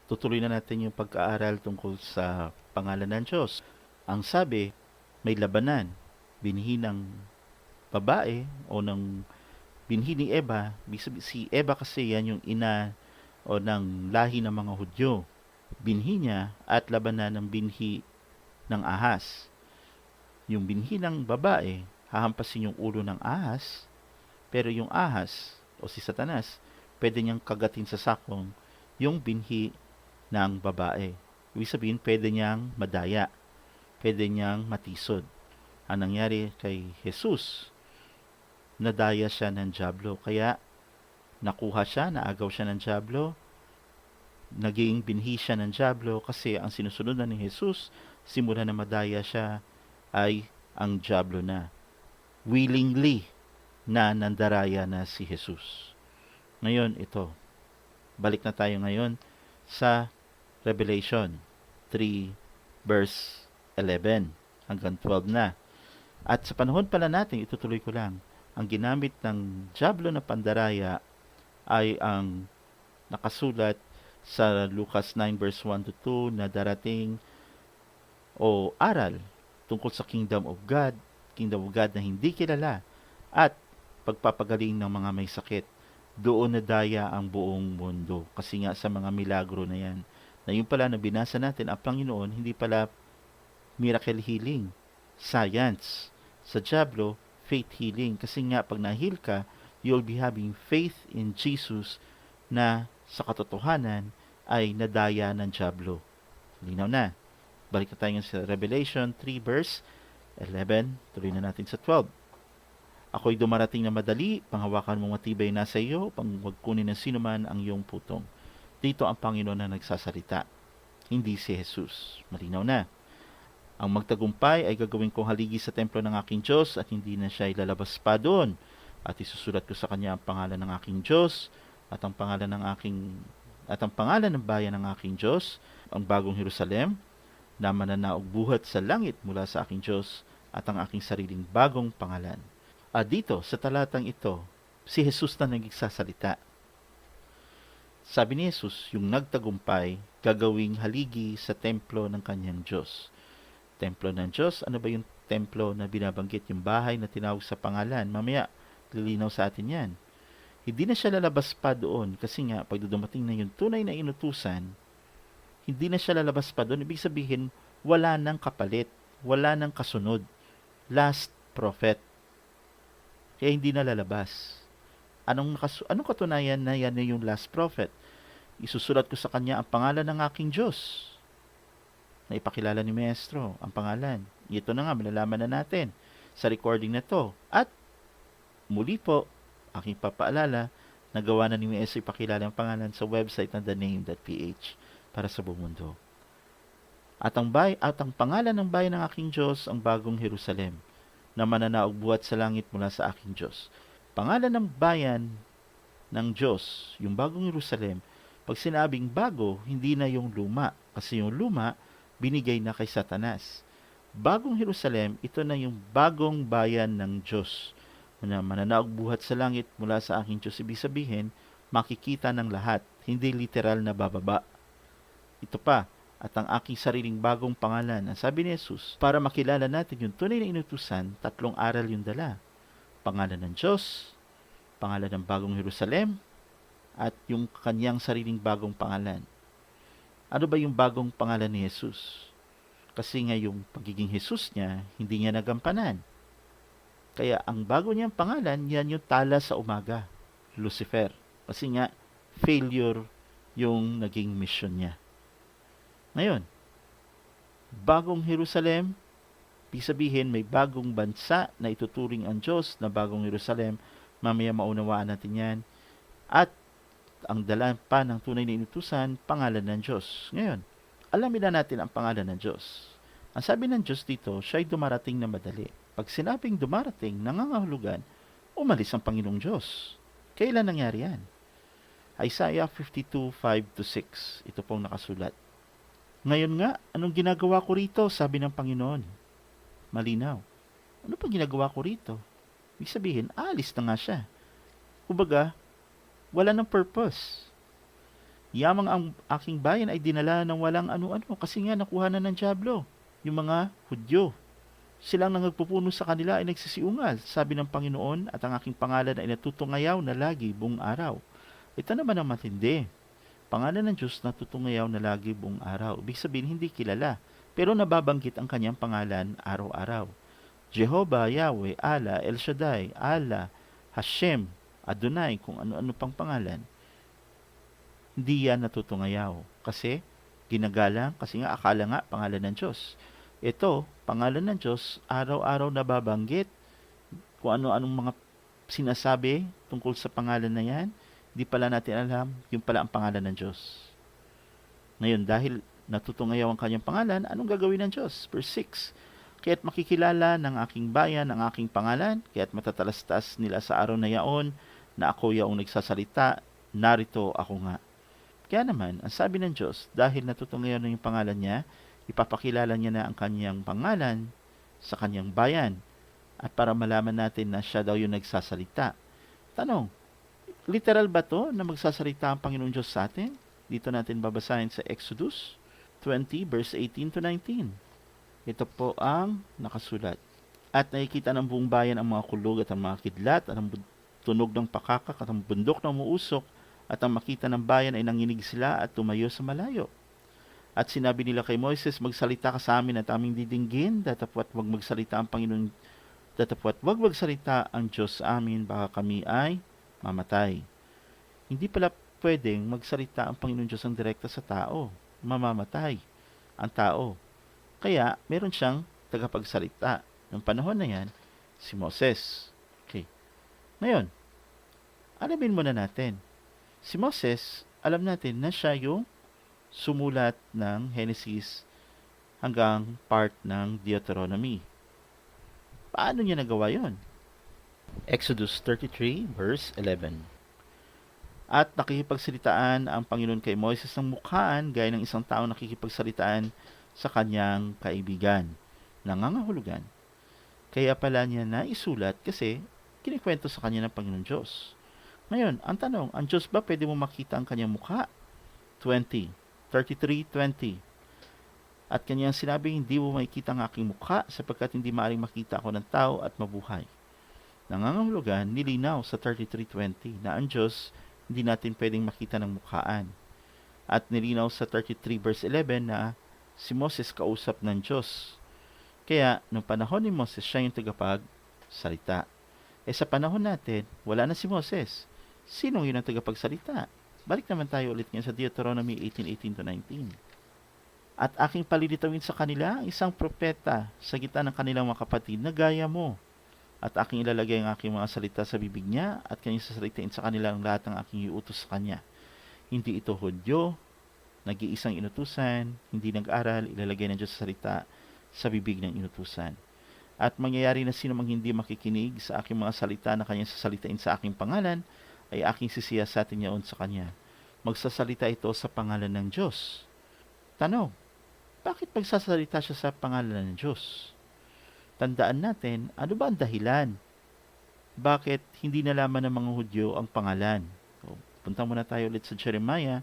Tutuloy na natin yung pag-aaral tungkol sa pangalan ng Diyos. Ang sabi, may labanan. Binhi ng babae o ng binhi ni Eva. Si Eva kasi yan yung ina o ng lahi ng mga Hudyo. Binhi niya at labanan ng binhi ng ahas. Yung binhi ng babae, hahampasin yung ulo ng ahas, pero yung ahas o si Satanas, pwede niyang kagatin sa sakong yung binhi ng babae. Ibig sabihin, pwede niyang madaya, pwede niyang matisod. Ang nangyari kay Jesus, nadaya siya ng dyablo. Kaya nakuha siya, naagaw siya ng dyablo, naging binhi siya ng dyablo kasi ang sinusunod na ni Jesus, simula na madaya siya, ay ang dyablo na. Willingly na nandaraya na si Jesus. Ngayon, ito. Balik na tayo ngayon sa Revelation 3 verse 11 hanggang 12 na. At sa panahon pala natin, itutuloy ko lang, ang ginamit ng dyablo na pandaraya ay ang nakasulat sa Lucas 9 verse 1 to 2 na darating o aral tungkol sa Kingdom of God na hindi kilala at pagpapagaling ng mga may sakit. Doon nadaya ang buong mundo. Kasi nga sa mga milagro na yan, na yung pala na binasa natin, ang Panginoon, hindi pala miracle healing, science. Sa Diablo, faith healing. Kasi nga, pag na-heal ka, you'll be having faith in Jesus na sa katotohanan ay nadaya ng Diablo. Linaw na. Balik na tayo sa Revelation 3 verse 11. Tuloy na natin sa 12. Ako'y dumarating na madali, panghawakan mong matibay na sa iyo, pang wagkunin ng sinuman ang iyong putong. Dito ang Panginoon na nagsasalita, hindi si Jesus. Malinaw na. Ang magtagumpay ay gagawin kong haligi sa templo ng aking Diyos at hindi na siya ilalabas pa doon. At isusulat ko sa kanya ang pangalan ng aking Diyos at ang pangalan ng bayan ng aking Diyos, ang bagong Jerusalem, na mananaog buhat sa langit mula sa aking Diyos at ang aking sariling bagong pangalan. Dito, sa talatang ito, si Jesus na nagsasalita. Sabi ni Jesus, yung nagtagumpay, gagawing haligi sa templo ng kanyang Diyos. Templo ng Diyos, ano ba yung templo na binabanggit? Yung bahay na tinawag sa pangalan. Mamaya, lilinaw sa atin yan. Hindi na siya lalabas pa doon kasi nga, pag dumating na yung tunay na inutusan, hindi na siya lalabas pa doon. Ibig sabihin, wala nang kapalit, wala nang kasunod. Last prophet. Kaya hindi na lalabas. Anong katunayan na yan yung last prophet? Isusulat ko sa kanya ang pangalan ng aking Diyos. Na ipakilala ni Maestro ang pangalan. Ito na nga, malalaman na natin sa recording na to. At muli po, aking papaalala, nagawa na ni Maestro ipakilala ang pangalan sa website na thename.ph para sa buong mundo. At ang pangalan ng bayan ng aking Diyos, ang bagong Jerusalem, na mananaog buhat sa langit mula sa aking Diyos. Pangalan ng bayan ng Diyos, yung bagong Jerusalem, pag sinabing bago, hindi na yung luma. Kasi yung luma, binigay na kay Satanas. Bagong Jerusalem, ito na yung bagong bayan ng Diyos. Na mananaog buhat sa langit mula sa aking Diyos. Ibig sabihin, makikita ng lahat. Hindi literal na bababa. Ito pa, at ang aking sariling bagong pangalan. Ang sabi ni Jesus, para makilala natin yung tunay na inutusan, 3 aral yung dala. Pangalan ng Diyos, pangalan ng bagong Jerusalem, at yung kanyang sariling bagong pangalan. Ano ba yung bagong pangalan ni Jesus? Kasi nga yung pagiging Jesus niya, hindi niya nagampanan. Kaya ang bago niyang pangalan, yan yung tala sa umaga, Lucifer. Kasi nga, failure yung naging mission niya. Ngayon, bagong Jerusalem, ibig sabihin may bagong bansa na ituturing ang Diyos na bagong Jerusalem. Mamaya maunawaan natin yan. At ang dala pa ng tunay na inutusan, pangalan ng Diyos. Ngayon, alamin na natin ang pangalan ng Diyos. Ang sabi ng Diyos dito, siya'y dumarating na madali. Pag sinabing dumarating, nangangahulugan, umalis ang Panginoong Diyos. Kailan nangyari yan? Isaiah 52:5-6. Ito pong nakasulat. Ngayon nga, anong ginagawa ko rito? Sabi ng Panginoon. Malinaw. Ano pang ginagawa ko rito? Ibig sabihin, alis na nga siya. Kumbaga, wala ng purpose. Yamang ang aking bayan ay dinala ng walang ano-ano kasi nga nakuha na ng dyablo. Yung mga Hudyo. Silang nangagpupuno sa kanila ay nagsisiungal, sabi ng Panginoon, at ang aking pangalan ay natutungayaw na lagi buong araw. Ito naman ang matindi. Pangalan ng Diyos na tutungayaw na lagi buong araw. Ibig sabihin, hindi kilala. Pero nababanggit ang kanyang pangalan araw-araw. Jehovah, Yahweh, Allah, El Shaddai, Allah, Hashem, Adonai, kung ano-ano pang pangalan. Hindi yan natutungayaw. Kasi ginagalang, kasi nga akala nga pangalan ng Diyos. Ito, pangalan ng Diyos, araw-araw nababanggit kung ano-anong mga sinasabi tungkol sa pangalan na yan. Di pala natin alam, yung pala ang pangalan ng Diyos. Ngayon, dahil natutungayaw ang kanyang pangalan, anong gagawin ng Diyos? Verse 6, kaya't makikilala ng aking bayan ang aking pangalan, kaya't matatalastas nila sa araw na yaon na ako yaong nagsasalita, narito ako nga. Kaya naman, ang sabi ng Diyos, dahil natutungayaw na yung pangalan niya, ipapakilala niya na ang kanyang pangalan sa kanyang bayan at para malaman natin na siya daw yung nagsasalita. Tanong, literal ba to na magsasalita ang Panginoon Diyos sa atin? Dito natin babasahin sa Exodus 20 verse 18 to 19. Ito po ang nakasulat. At nakikita ng buong bayan ang mga kulog at ang mga kidlat at ang tunog ng pakakak at ang bundok na umuusok at ang makita ng bayan ay nanginig sila at tumayo sa malayo. At sinabi nila kay Moises, magsalita ka sa amin at aming didinggin, datapwat wag magsalita ang Panginoon, datapwat wag magsalita ang Diyos sa amin, baka kami ay mamatay. Hindi pala pwedeng magsalita ang Panginoon Diyos ang direkta sa tao. Mamamatay ang tao. Kaya, meron siyang tagapagsalita. Noong panahon na yan, si Moses. Okay. Ngayon, alamin muna natin. Si Moses, alam natin na siya yung sumulat ng Genesis hanggang part ng Deuteronomy. Paano niya nagawa yon? Exodus 33 verse 11. At nakikipagsalitaan ang Panginoon kay Moises ng mukhaan gaya ng isang taong nakikipagsalitaan sa kanyang kaibigan. Nangangahulugan. Kaya pala niya na isulat kasi kinikwento sa kanya ng Panginoon Diyos. Ngayon, ang tanong, ang Diyos ba pwede mo makita ang kanyang mukha? 33:20. At kanyang sinabi, hindi mo makikita ang aking mukha sapagkat hindi maaaring makita ako ng tao at mabuhay. Nangangahulugan, nilinaw sa 33:20 na ang Diyos hindi natin pwedeng makita ng mukhaan. At nilinaw sa 33 verse 11 na si Moses kausap ng Diyos. Kaya, noong panahon ni Moses, siya yung tagapagsalita. Sa panahon natin, wala na si Moses. Sino yun ang tagapagsalita? Balik naman tayo ulit ngayon sa Deuteronomy 18:18 to 19. At aking palilitawin sa kanila ang isang propeta sa gitna ng kanilang mga kapatid na gaya mo. At aking ilalagay ang aking mga salita sa bibig niya at kanyang sasalitain sa kanila ang lahat ng aking iutos sa kanya. Hindi ito Hudyo, nag-iisang inutusan, hindi nag-aral, ilalagay ng Diyos sa salita sa bibig ng inutusan. At mangyayari na sino mang hindi makikinig sa aking mga salita na kanyang sasalitain sa aking pangalan, ay aking sisiyasatin niyaon sa kanya. Magsasalita ito sa pangalan ng Diyos. Tanong, bakit magsasalita siya sa pangalan ng Diyos? Tandaan natin, ano ba ang dahilan? Bakit hindi nalaman ng mga Hudyo ang pangalan? Punta muna tayo ulit sa Jeremiah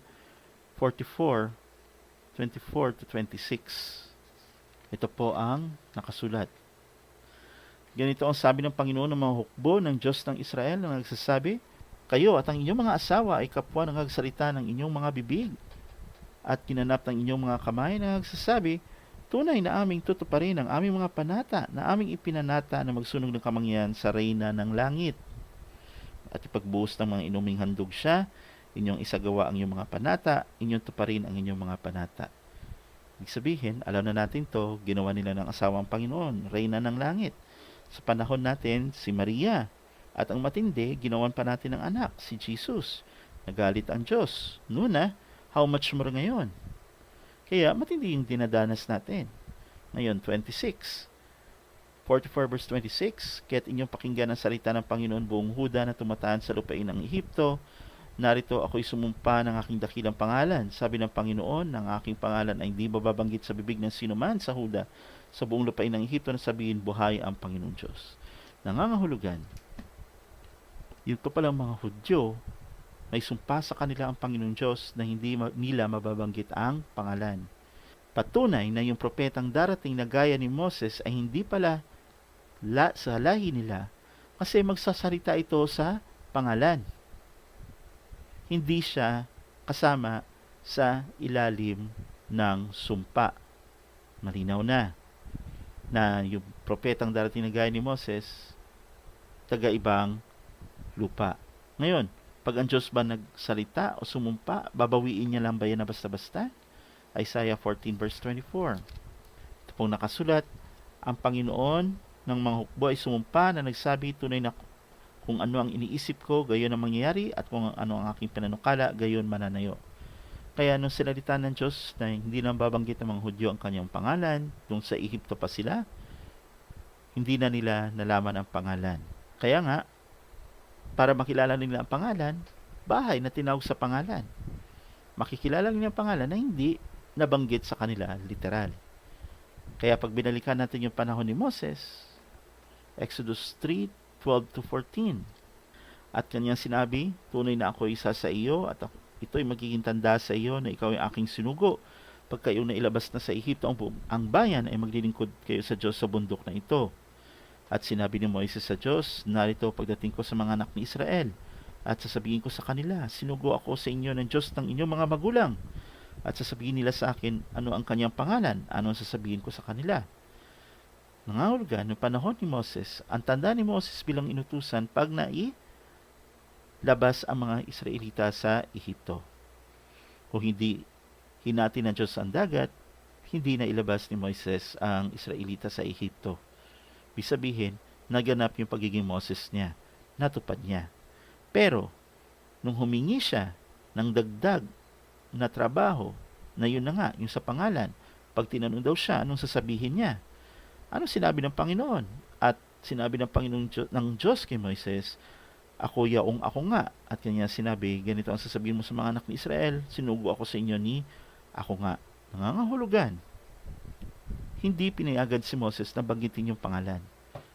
44:24 to 26. Ito po ang nakasulat. Ganito ang sabi ng Panginoon ng mga hukbo ng Diyos ng Israel na nagsasabi, kayo at ang inyong mga asawa ay kapwa ng nagsalita ng inyong mga bibig at kinanap ng inyong mga kamay na nagsasabi, tunay na aming tutuparin ang aming mga panata na aming ipinanata na magsunog ng kamangyan sa reyna ng langit. At ipagbuhos ng mga inuming handog siya, inyong isagawa ang inyong mga panata, inyong tuparin ang inyong mga panata. Ibig sabihin, alam na natin to, ginawa nila ng asawang Panginoon, reyna ng langit. Sa panahon natin, si Maria. At ang matindi, ginawan pa natin ng anak, si Jesus. Nagalit ang Diyos. Noon how much more ngayon? Kaya matindi yung dinadanas natin. Ngayon, 26. 44 verse 26, kaya't inyong pakinggan ang salita ng Panginoon buong Huda na tumataan sa lupain ng Ehipto. Narito ako'y sumumpa ng aking dakilang pangalan. Sabi ng Panginoon, ang aking pangalan ay hindi mababanggit sa bibig ng sinuman sa Huda. Sa buong lupain ng Ehipto na sabihin, buhay ang Panginoong Diyos. Nangangahulugan, yun pa palang mga Hudyo, may sumpa sa kanila ang Panginoong Diyos na hindi nila mababanggit ang pangalan. Patunay na yung propetang darating na gaya ni Moses ay hindi pala sa lahi nila kasi magsasalita ito sa pangalan. Hindi siya kasama sa ilalim ng sumpa. Malinaw na yung propetang darating na gaya ni Moses, taga-ibang lupa. Ngayon, pag ang Diyos ba nagsalita o sumumpa, babawiin niya lang ba yan na basta-basta? Isaiah 14 verse 24. Ito pong nakasulat, ang Panginoon ng mga hukbo ay sumumpa na nagsabi, tunay na kung ano ang iniisip ko, gayon ang mangyayari, at kung ano ang aking pananukala, gayon mananayo. Kaya nung sinalita ng Diyos na hindi lang babanggit ng mga Hudyo ang kanyang pangalan, nung sa Ehipto pa sila, hindi na nila nalaman ang pangalan. Kaya nga, para makilala nila ang pangalan, bahay na tinawag sa pangalan. Makikilala nila ang pangalan na hindi nabanggit sa kanila literal. Kaya pag binalikan natin yung panahon ni Moses, Exodus 3:12 to 14, at kanyang sinabi, tunay na ako isa sa iyo at ito'y magiging tanda sa iyo na ikaw ay aking sinugo. Pag kayo na ilabas na sa Ehipto ang bayan ay maglilingkod kayo sa Diyos sa bundok na ito. At sinabi ni Moises sa Diyos, narito pagdating ko sa mga anak ni Israel at sasabihin ko sa kanila, sinugo ako sa inyo ng Diyos ng inyong mga magulang. At sasabihin nila sa akin ano ang kanyang pangalan, ano ang sasabihin ko sa kanila. Nangangahulugan noong panahon ni Moses, ang tanda ni Moses bilang inutusan pag labas ang mga Israelita sa Ehipto. Kung hindi hinati ng Diyos ang dagat, hindi na ilabas ni Moises ang Israelita sa Ehipto. Ibig sabihin, naganap yung pagiging Moses niya, natupad niya. Pero, nung humingi siya ng dagdag na trabaho, na yun na nga, yung sa pangalan, pag tinanong daw siya, anong sasabihin niya? Ano sinabi ng Panginoon? At sinabi ng Panginoon ng Diyos kay Moises, ako yaong ako nga. At kanya sinabi, ganito ang sasabihin mo sa mga anak ni Israel, sinugo ako sa inyo ni ako nga. Nangangahulugan. Hindi pinayagan si Moses na banggitin yung pangalan.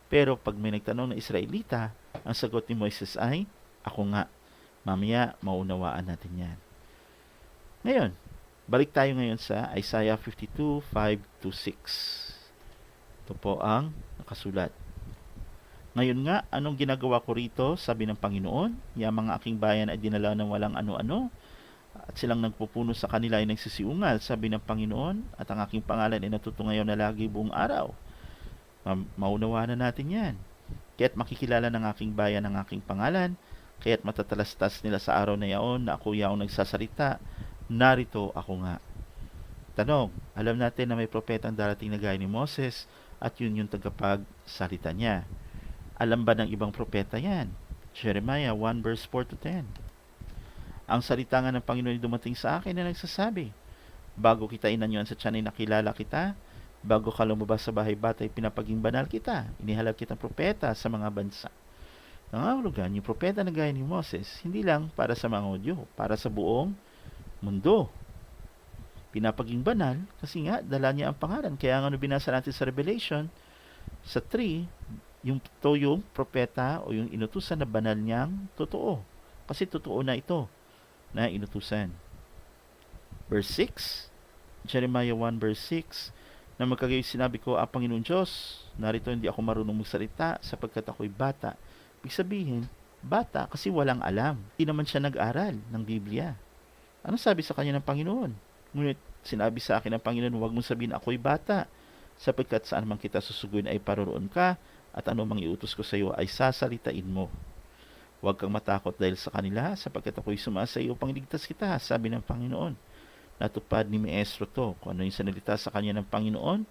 Pero pag may nagtanong na Israelita, ang sagot ni Moises ay, ako nga. Mamaya, maunawaan natin yan. Ngayon, balik tayo ngayon sa Isaiah 52:5-6. Ito po ang nakasulat. Ngayon nga, anong ginagawa ko rito? Sabi ng Panginoon, yung mga aking bayan ay dinala ng walang ano-ano, at silang nagpupuno sa kanila ay nagsisiungal, sabi ng Panginoon, at ang aking pangalan ay natutungayaw na lagi buong araw. Maunawaan na natin yan. Kaya't makikilala ng aking bayan ang aking pangalan, kaya't matatalastas nila sa araw na yaon na ako yaong nagsasalita, narito ako nga. Tanong, alam natin na may propetang darating na gaya ni Moses, at yun yung tagapagsalita niya. Alam ba ng ibang propeta yan? Jeremiah 1 verse 4-10. Ang salita nga ng Panginoon ay dumating sa akin na nagsasabi, bago kita inanyuan sa tiyan ay nakilala kita, bago ka lumabas sa bahay bata ay pinapaging banal kita, inihalag kitang propeta sa mga bansa. Nangahulugan, yung propeta na gaya ni Moses, hindi lang para sa mga Hudyo, para sa buong mundo. Pinapaging banal kasi nga dala niya ang pangalan. Kaya nga binasa natin sa Revelation sa 3, yung propeta o yung inutusan na banal niyang totoo. Kasi totoo na ito na inutusan. Verse 6, Jeremiah 1 verse 6, na magkagayon sinabi ko, Panginoon Diyos, narito hindi ako marunong magsalita sapagkat ako'y bata. Ibig sabihin, bata kasi walang alam. Hindi naman siya nag-aral ng Biblia. Ano sabi sa kanya ng Panginoon? Ngunit sinabi sa akin ng Panginoon, huwag mong sabihin ako'y bata, sapagkat saan man kita susuguin ay paroroon ka, at ano mang iutos ko sa iyo ay sasalitain mo. Huwag kang matakot dahil sa kanila, sapagkat ako'y sumasa iyo upang ligtas kita, sabi ng Panginoon. Natupad ni Maestro to, kung ano yung sanalita sa kanya ng Panginoon,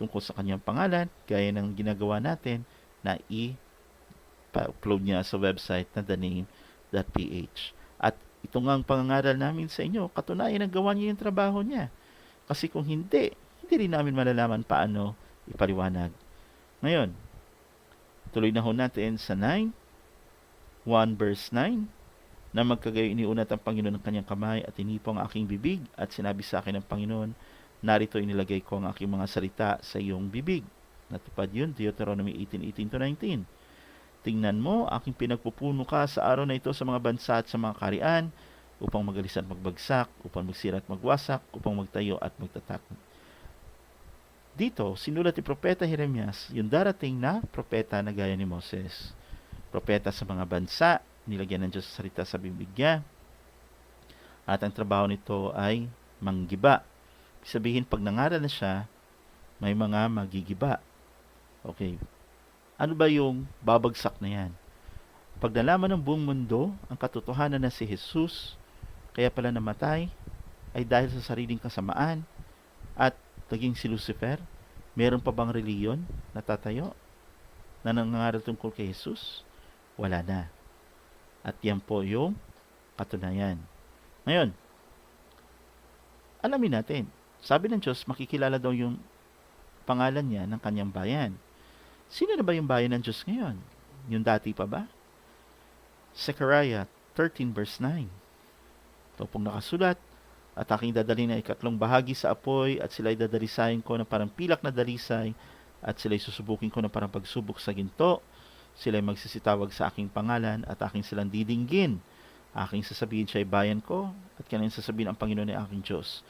tungkol sa kanyang pangalan, gaya ng ginagawa natin, na i-upload niya sa website na thename.ph. At ito nga ang pangangaral namin sa inyo, katunayan na gawa niya yung trabaho niya. Kasi kung hindi rin namin malalaman paano ipaliwanag. Ngayon, tuloy na ho natin sa 9, 1 verse 9, na magkagayon iniunat ang Panginoon ng kanyang kamay at inipo ang aking bibig at sinabi sa akin ng Panginoon, narito inilagay ko ang aking mga salita sa iyong bibig. Natupad yun, Deuteronomy 18:18-19. Tingnan mo, aking pinagpupuno ka sa araw na ito sa mga bansa at sa mga kaharian, upang magalis at magbagsak, upang magsira at magwasak, upang magtayo at magtatak. Dito, sinulat ni Propeta Jeremias, yung darating na propeta na gaya ni Moses. Propeta sa mga bansa, nilagyan ng Diyos sa salita sa bibig niya, at ang trabaho nito ay manggiba. Sabihin, pag nangaral na siya, may mga magigiba. Okay. Ano ba yung babagsak na yan? Pag nalaman ng buong mundo ang katotohanan na si Jesus, kaya pala namatay, ay dahil sa sariling kasamaan, at naging si Lucifer, meron pa bang reliyon na tatayo na nangangaral tungkol kay Jesus? Wala na. At yan po yung katunayan. Ngayon, alamin natin, sabi ng Diyos, makikilala daw yung pangalan niya ng kanyang bayan. Sino na ba yung bayan ng Diyos ngayon? Yung dati pa ba? Zechariah 13 verse 9. Ito pong nakasulat, at aking dadalhin na ikatlong bahagi sa apoy, at sila'y dadalisayin ko na parang pilak na dalisay, at sila'y susubukin ko na parang pagsubok sa ginto. Sila'y magsisitawag sa aking pangalan, at aking silang didinggin. Aking sasabihin siya'y bayan ko, at kanyang sasabihin ang Panginoon ay aking Diyos.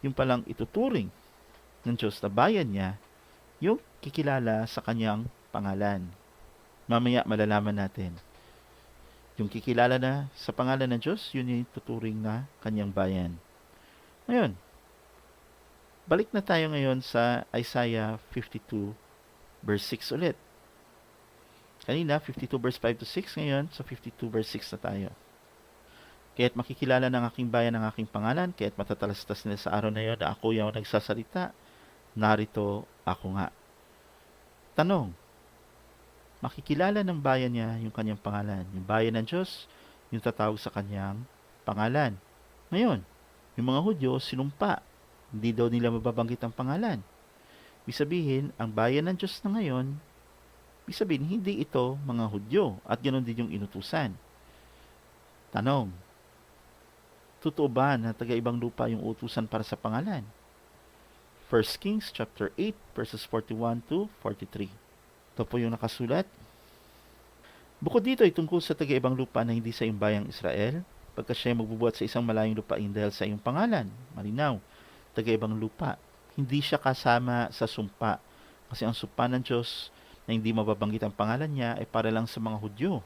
Yung palang ituturing ng Diyos na bayan niya, yung kikilala sa kanyang pangalan. Mamaya malalaman natin. Yung kikilala na sa pangalan ng Diyos, yun yung tuturing na kanyang bayan. Ngayon, balik na tayo ngayon sa Isaiah 52 verse 6 ulit. Kanina, 52 verse 5 to 6. Ngayon, sa 52 verse 6 na tayo. Kaya't makikilala ng aking bayan ang aking pangalan, kaya't matatalastas nila sa araw na iyon na ako yung nagsasalita, narito ako nga. Tanong, makikilala ng bayan niya yung kanyang pangalan. Yung bayan ng Diyos, yung tatawag sa kanyang pangalan. Ngayon, yung mga Hudyo, sinumpa. Hindi daw nila mababanggit ang pangalan. Ibig sabihin, ang bayan ng Diyos na ngayon, ibig sabihin, hindi ito mga Hudyo. At ganoon din yung inutusan. Tanong, totoo ba na taga-ibang lupa yung utusan para sa pangalan? 1 Kings chapter 8 verses 41 to 43. Ito po yung nakasulat. Bukod dito ay tungkol sa taga-ibang lupa na hindi sa iyong bayang Israel, pagka siya magbubuhat sa isang malayong lupain dahil sa iyong pangalan. Malinaw, taga-ibang lupa. Hindi siya kasama sa sumpa. Kasi ang sumpa ng Diyos na hindi mababanggit ang pangalan niya ay para lang sa mga Hudyo.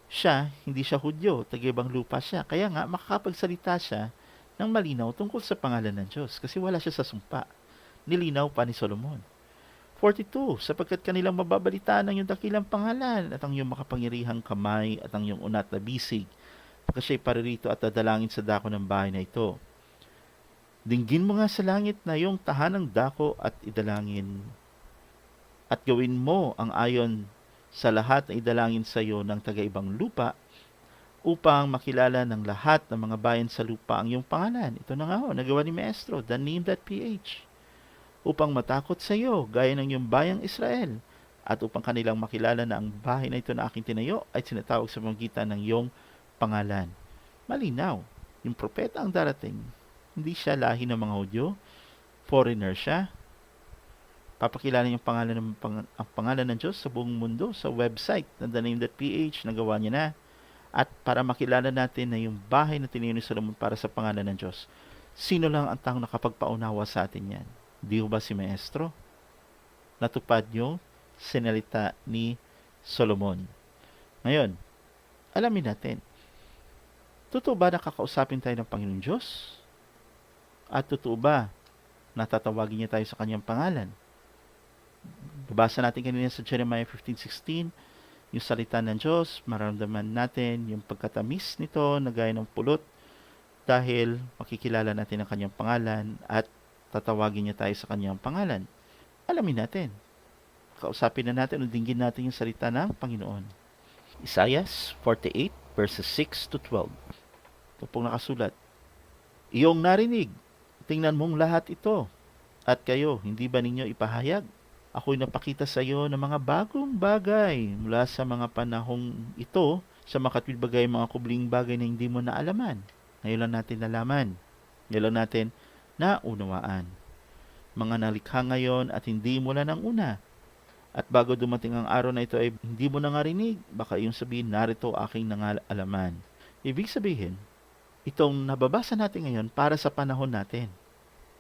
Siya, hindi siya Hudyo, taga-ibang lupa siya. Kaya nga, makakapagsalita siya ng malinaw tungkol sa pangalan ng Diyos kasi wala siya sa sumpa. Nilinaw pa ni Solomon. 42, sapagkat kanilang mababalitaan ang iyong dakilang pangalan at ang iyong makapangyarihang kamay at ang iyong unat na bisig, pagka siya'y paririto at dadalangin sa dako ng bahay na ito. Dinggin mo nga sa langit na iyong tahanang dako at idalangin, at gawin mo ang ayon sa lahat na idalangin sa iyo ng taga-ibang lupa, upang makilala ng lahat ng mga bayan sa lupa ang iyong pangalan. Ito na nga ho, nagawa ni Maestro, thename.ph. Upang matakot sa iyo, gaya ng iyong bayang Israel, at upang kanilang makilala na ang bahay na ito na aking tinayo ay sinatawag sa pamamagitan ng iyong pangalan. Malinaw, yung propeta ang darating. Hindi siya lahi ng mga Hudyo, foreigner siya. Papakilala yung ang pangalan ng Diyos sa buong mundo sa website na thename.ph, nagawa niya na. At para makilala natin na yung bahay na tinayo ni Solomon para sa pangalan ng Diyos, sino lang ang taong nakapagpaunawa sa atin yan? Di ba si Maestro? Natupad yung sinalita ni Solomon. Ngayon, alamin natin, totoo ba nakakausapin tayo ng Panginoong Diyos? At totoo ba natatawagin niya tayo sa kanyang pangalan? Babasa natin kanina sa Jeremiah 15:16, yung salita ng Diyos, maramdaman natin yung pagkatamis nito na gaya ng pulot dahil makikilala natin ang kanyang pangalan at tatawagin niya tayo sa kanyang pangalan. Alamin natin. Kausapin na natin o dinggin natin yung salita ng Panginoon. Isaiah 48 verses 6 to 12. Ito pong nakasulat. Iyong narinig, tingnan mong lahat ito, at kayo, hindi ba ninyo ipahayag? Ako'y napakita sa iyo ng mga bagong bagay mula sa mga panahong ito, sa makatwid bagay, mga kubling bagay na hindi mo naalaman. Ngayon lang natin nalaman. Ngayon lang natin naunawaan. Mga nalikha ngayon at hindi mula ng una. At bago dumating ang araw na ito ay hindi mo nangarinig, baka iyong sabihin, narito aking nangalaman. Ibig sabihin, itong nababasa natin ngayon para sa panahon natin.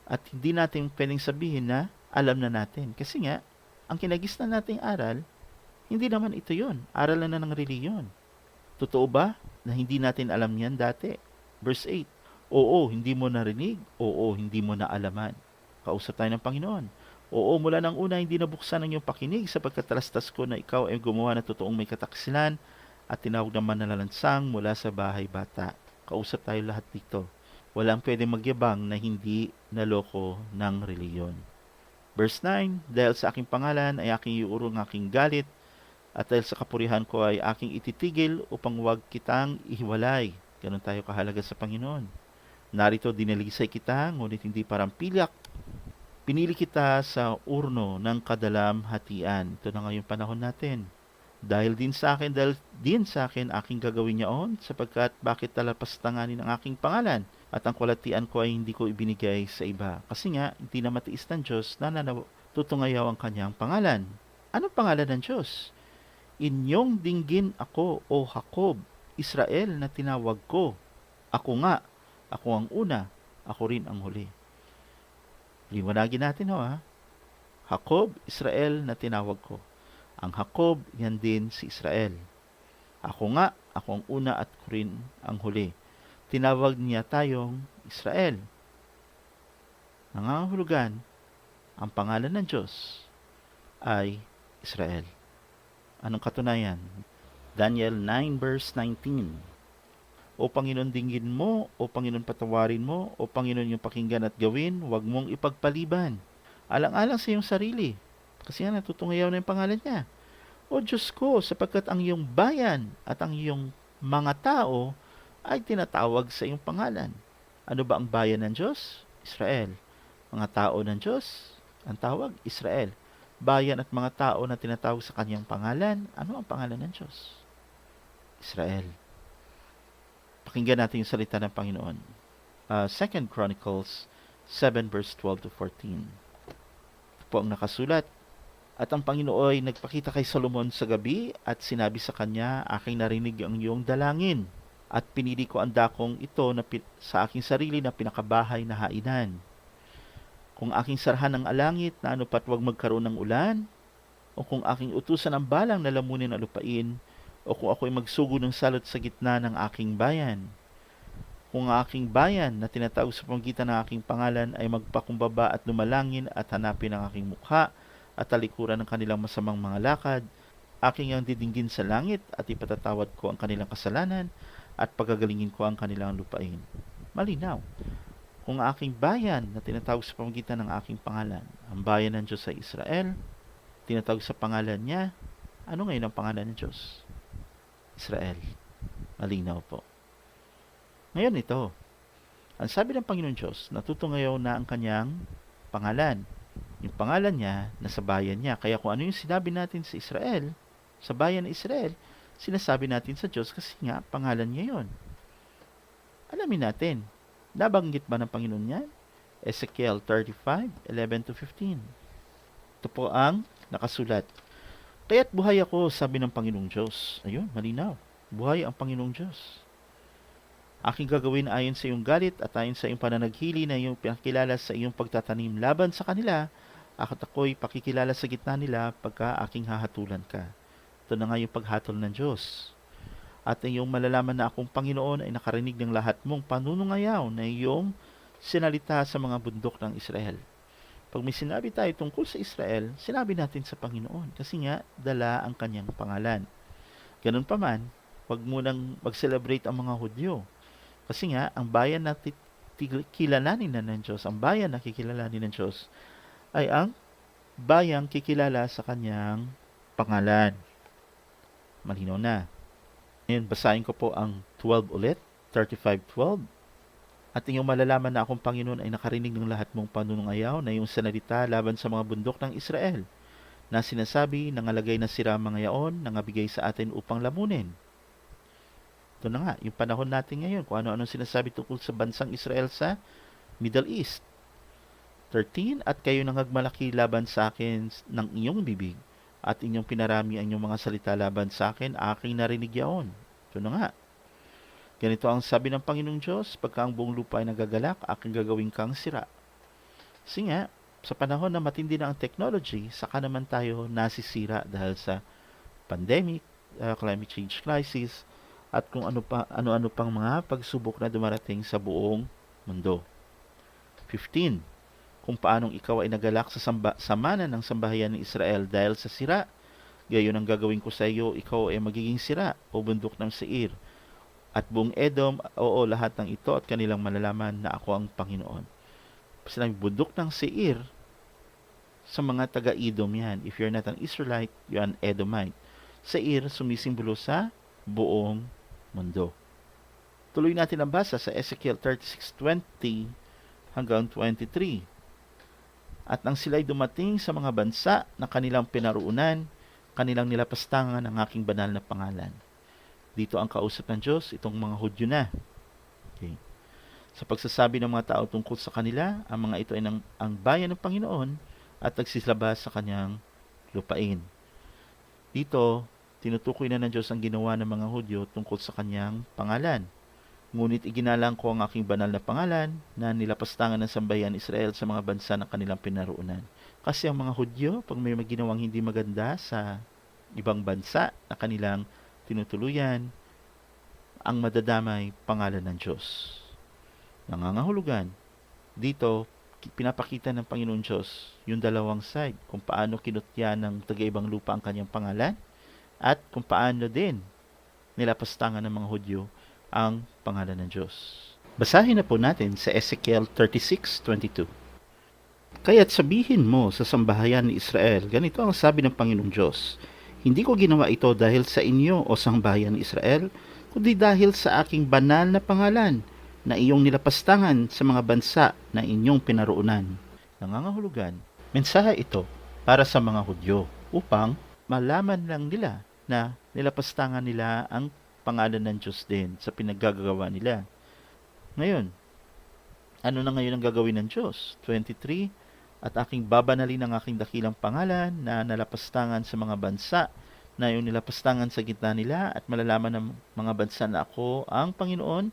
At hindi natin pwedeng sabihin na alam na natin. Kasi nga, ang kinagisnan nating aral, hindi naman ito yon. Aral na ng reliyon. Totoo ba na hindi natin alam yan dati? Verse 8, oo, hindi mo narinig. Oo, hindi mo naalaman. Kausap tayo ng Panginoon. Oo, mula ng una hindi nabuksan ang iyong pakinig sapagkat talastas ko na ikaw ay gumawa na totoong may kataksilan at tinawag na mananalansang mula sa bahay bata. Kausap tayo lahat dito. Walang pwedeng magyabang na hindi naloko ng reliyon. Verse 9, dahil sa aking pangalan ay aking iurong aking galit at dahil sa kapurihan ko ay aking ititigil upang huwag kitang ihiwalay. Ganun tayo kahalaga sa Panginoon. Narito dinalisay kita, ngunit hindi parang pilyak. Pinili kita sa urno ng kadalamhatian. Ito na ngayong panahon natin. Dahil din sa akin aking gagawin niyaon, sapagkat bakit talapastanganin ang aking pangalan? At ang kwalatian ko ay hindi ko ibinigay sa iba. Kasi nga, hindi na matiis ng Diyos na tutungayaw ang kanyang pangalan. Anong pangalan ng Diyos? Inyong dinggin ako, O Jacob, Israel na tinawag ko. Ako nga, ako ang una, ako rin ang huli. Liwanagin natin ha. Jacob, Israel na tinawag ko. Ang Jacob, yan din si Israel. Ako nga, ako ang una at ko rin ang huli. Tinawag niya tayong Israel. Nangangahulugan, ang pangalan ng Diyos ay Israel. Anong katunayan? Daniel 9 verse 19. O Panginoon, dinggin mo, O Panginoon, patawarin mo, O Panginoon, yung pakinggan at gawin, huwag mong ipagpaliban. Alang-alang sa iyong sarili, kasi nga natutungayaw na yung pangalan niya. O Diyos ko, sapagkat ang iyong bayan at ang iyong mga tao ay tinatawag sa iyong pangalan. Ano ba ang bayan ng Diyos? Israel. Mga tao ng Diyos, ang tawag, Israel. Bayan at mga tao na tinatawag sa kanyang pangalan, ano ang pangalan ng Diyos? Israel. Pakinggan natin yung salita ng Panginoon. 2 Chronicles 7 verse 12 to 14. Ito po ang nakasulat. At ang Panginoon ay nagpakita kay Solomon sa gabi at sinabi sa kanya, aking narinig ang iyong dalangin at pinili ko ang dakong ito na sa aking sarili na pinakabahay na hainan. Kung aking sarhan ang alangit na anupat wag magkaroon ng ulan, o kung aking utusan ang balang na lamunin ang lupain, o kung ako'y magsugo ng salot sa gitna ng aking bayan. Kung ang aking bayan na tinatawag sa pamamagitan ng aking pangalan ay magpakumbaba at lumalangin at hanapin ang aking mukha at talikuran ng kanilang masamang mga lakad, aking ang didinggin sa langit at ipatatawad ko ang kanilang kasalanan at pagagalingin ko ang kanilang lupain. Malinaw. Kung ang aking bayan na tinatawag sa pamamagitan ng aking pangalan, ang bayan ng Diyos sa Israel, tinatawag sa pangalan niya, ano ngayon ang pangalan ng Diyos? Israel. Malinaw po. Ngayon ito, ang sabi ng Panginoon Diyos, natutungayaw na ang kanyang pangalan. Yung pangalan niya, nasa bayan niya. Kaya kung ano yung sinabi natin sa Israel, sa bayan ng Israel, sinasabi natin sa Diyos kasi nga, pangalan niya yon. Alamin natin, nabanggit ba ng Panginoon yan? Ezekiel 35, 11 to 15. Ito po ang nakasulat. Kaya't buhay ako, sabi ng Panginoong Diyos. Ayun, malinaw. Buhay ang Panginoong Diyos. Aking gagawin ayon sa iyong galit at ayon sa iyong pananaghili na iyong pinakilala sa iyong pagtatanim laban sa kanila, at ako'y pakikilala sa gitna nila pagka aking hahatulan ka. Ito na nga yung paghatol ng Diyos. At iyong malalaman na akong Panginoon ay nakarinig ng lahat mong panunungayaw na iyong sinalita sa mga bundok ng Israel. Pag may sinabi tayo tungkol sa Israel, sinabi natin sa Panginoon kasi nga dala ang kanyang pangalan. Ganun pa man, huwag munang mag-celebrate ang mga Hudyo. Kasi nga, ang bayan na kilalanin na ng Diyos, ang bayan na kikilalanin ng Diyos, ay ang bayang kikilala sa kanyang pangalan. Malinaw na. Ngayon, basahin ko po ang 12 ulit, 35:12. At inyong malalaman na akong Panginoon ay nakarinig ng lahat mong panunungayaw na iyong sanalita laban sa mga bundok ng Israel, na sinasabi, nangalagay na sira mga yaon, nangabigay sa atin upang lamunin. Ito na nga, yung panahon natin ngayon, kung ano-ano sinasabi tungkol sa bansang Israel sa Middle East. 13, at kayo nangagmalaki laban sa akin ng iyong bibig, at inyong pinarami ang inyong mga salita laban sa akin, aking narinig yaon. Ito na nga. Ganito ang sabi ng Panginoong Diyos, pagka ang buong lupa ay nagagalak, aking gagawin kang sira. Kasi nga, sa panahon na matindi na ang technology, saka naman tayo nasisira dahil sa pandemic, climate change crisis, at kung ano-ano pang mga pagsubok na dumarating sa buong mundo. 15. Kung paanong ikaw ay nagalak sa samana ng sambahayan ng Israel dahil sa sira, gayon ang gagawin ko sa iyo, ikaw ay magiging sira o bundok ng Seir. At buong Edom, oo, lahat ng ito at kanilang malalaman na ako ang Panginoon. Sinabi, bundok ng Seir, sa mga taga-Edom yan. If you're not an Israelite, you're an Edomite. Seir, sumisimbolo sa buong mundo. Tuloy natin ang basa sa Ezekiel 36:20 hanggang 23. At nang sila'y dumating sa mga bansa na kanilang pinaruunan, kanilang nilapastangan ang aking banal na pangalan. Dito ang kausap ng Diyos, itong mga Hudyo na. Okay. Sa pagsasabi ng mga tao tungkol sa kanila, ang mga ito ay ang bayan ng Panginoon at nagsisilabas sa kanyang lupain. Dito, tinutukoy na ng Diyos ang ginawa ng mga Hudyo tungkol sa kanyang pangalan. Ngunit iginalang ko ang aking banal na pangalan na nilapastangan ng sambayan Israel sa mga bansa na kanilang pinaruunan. Kasi ang mga Hudyo, pag may ginawang hindi maganda sa ibang bansa na kanilang tinutuluyan, ang madadamay pangalan ng Diyos. Nangangahulugan, dito pinapakita ng Panginoon Diyos yung dalawang side, kung paano kinutya ng taga-ibang lupa ang kanyang pangalan at kung paano din nilapastangan ng mga Hudyo ang pangalan ng Diyos. Basahin na po natin sa Ezekiel 36:22. Kaya't sabihin mo sa sambahayan ni Israel, ganito ang sabi ng Panginoong Diyos, hindi ko ginawa ito dahil sa inyo o sambahayan ni Israel, kundi dahil sa aking banal na pangalan na iyong nilapastangan sa mga bansa na inyong pinaruunan. Nangangahulugan, mensahe ito para sa mga Hudyo upang malaman lang nila na nilapastangan nila ang pangalan ng Diyos din sa pinaggagawa nila. Ngayon, ano na ngayon ang gagawin ng Diyos? 23, at aking babanalin ang aking dakilang pangalan na nalapastangan sa mga bansa na yung nilapastangan sa gitna nila at malalaman ng mga bansa na ako ang Panginoon,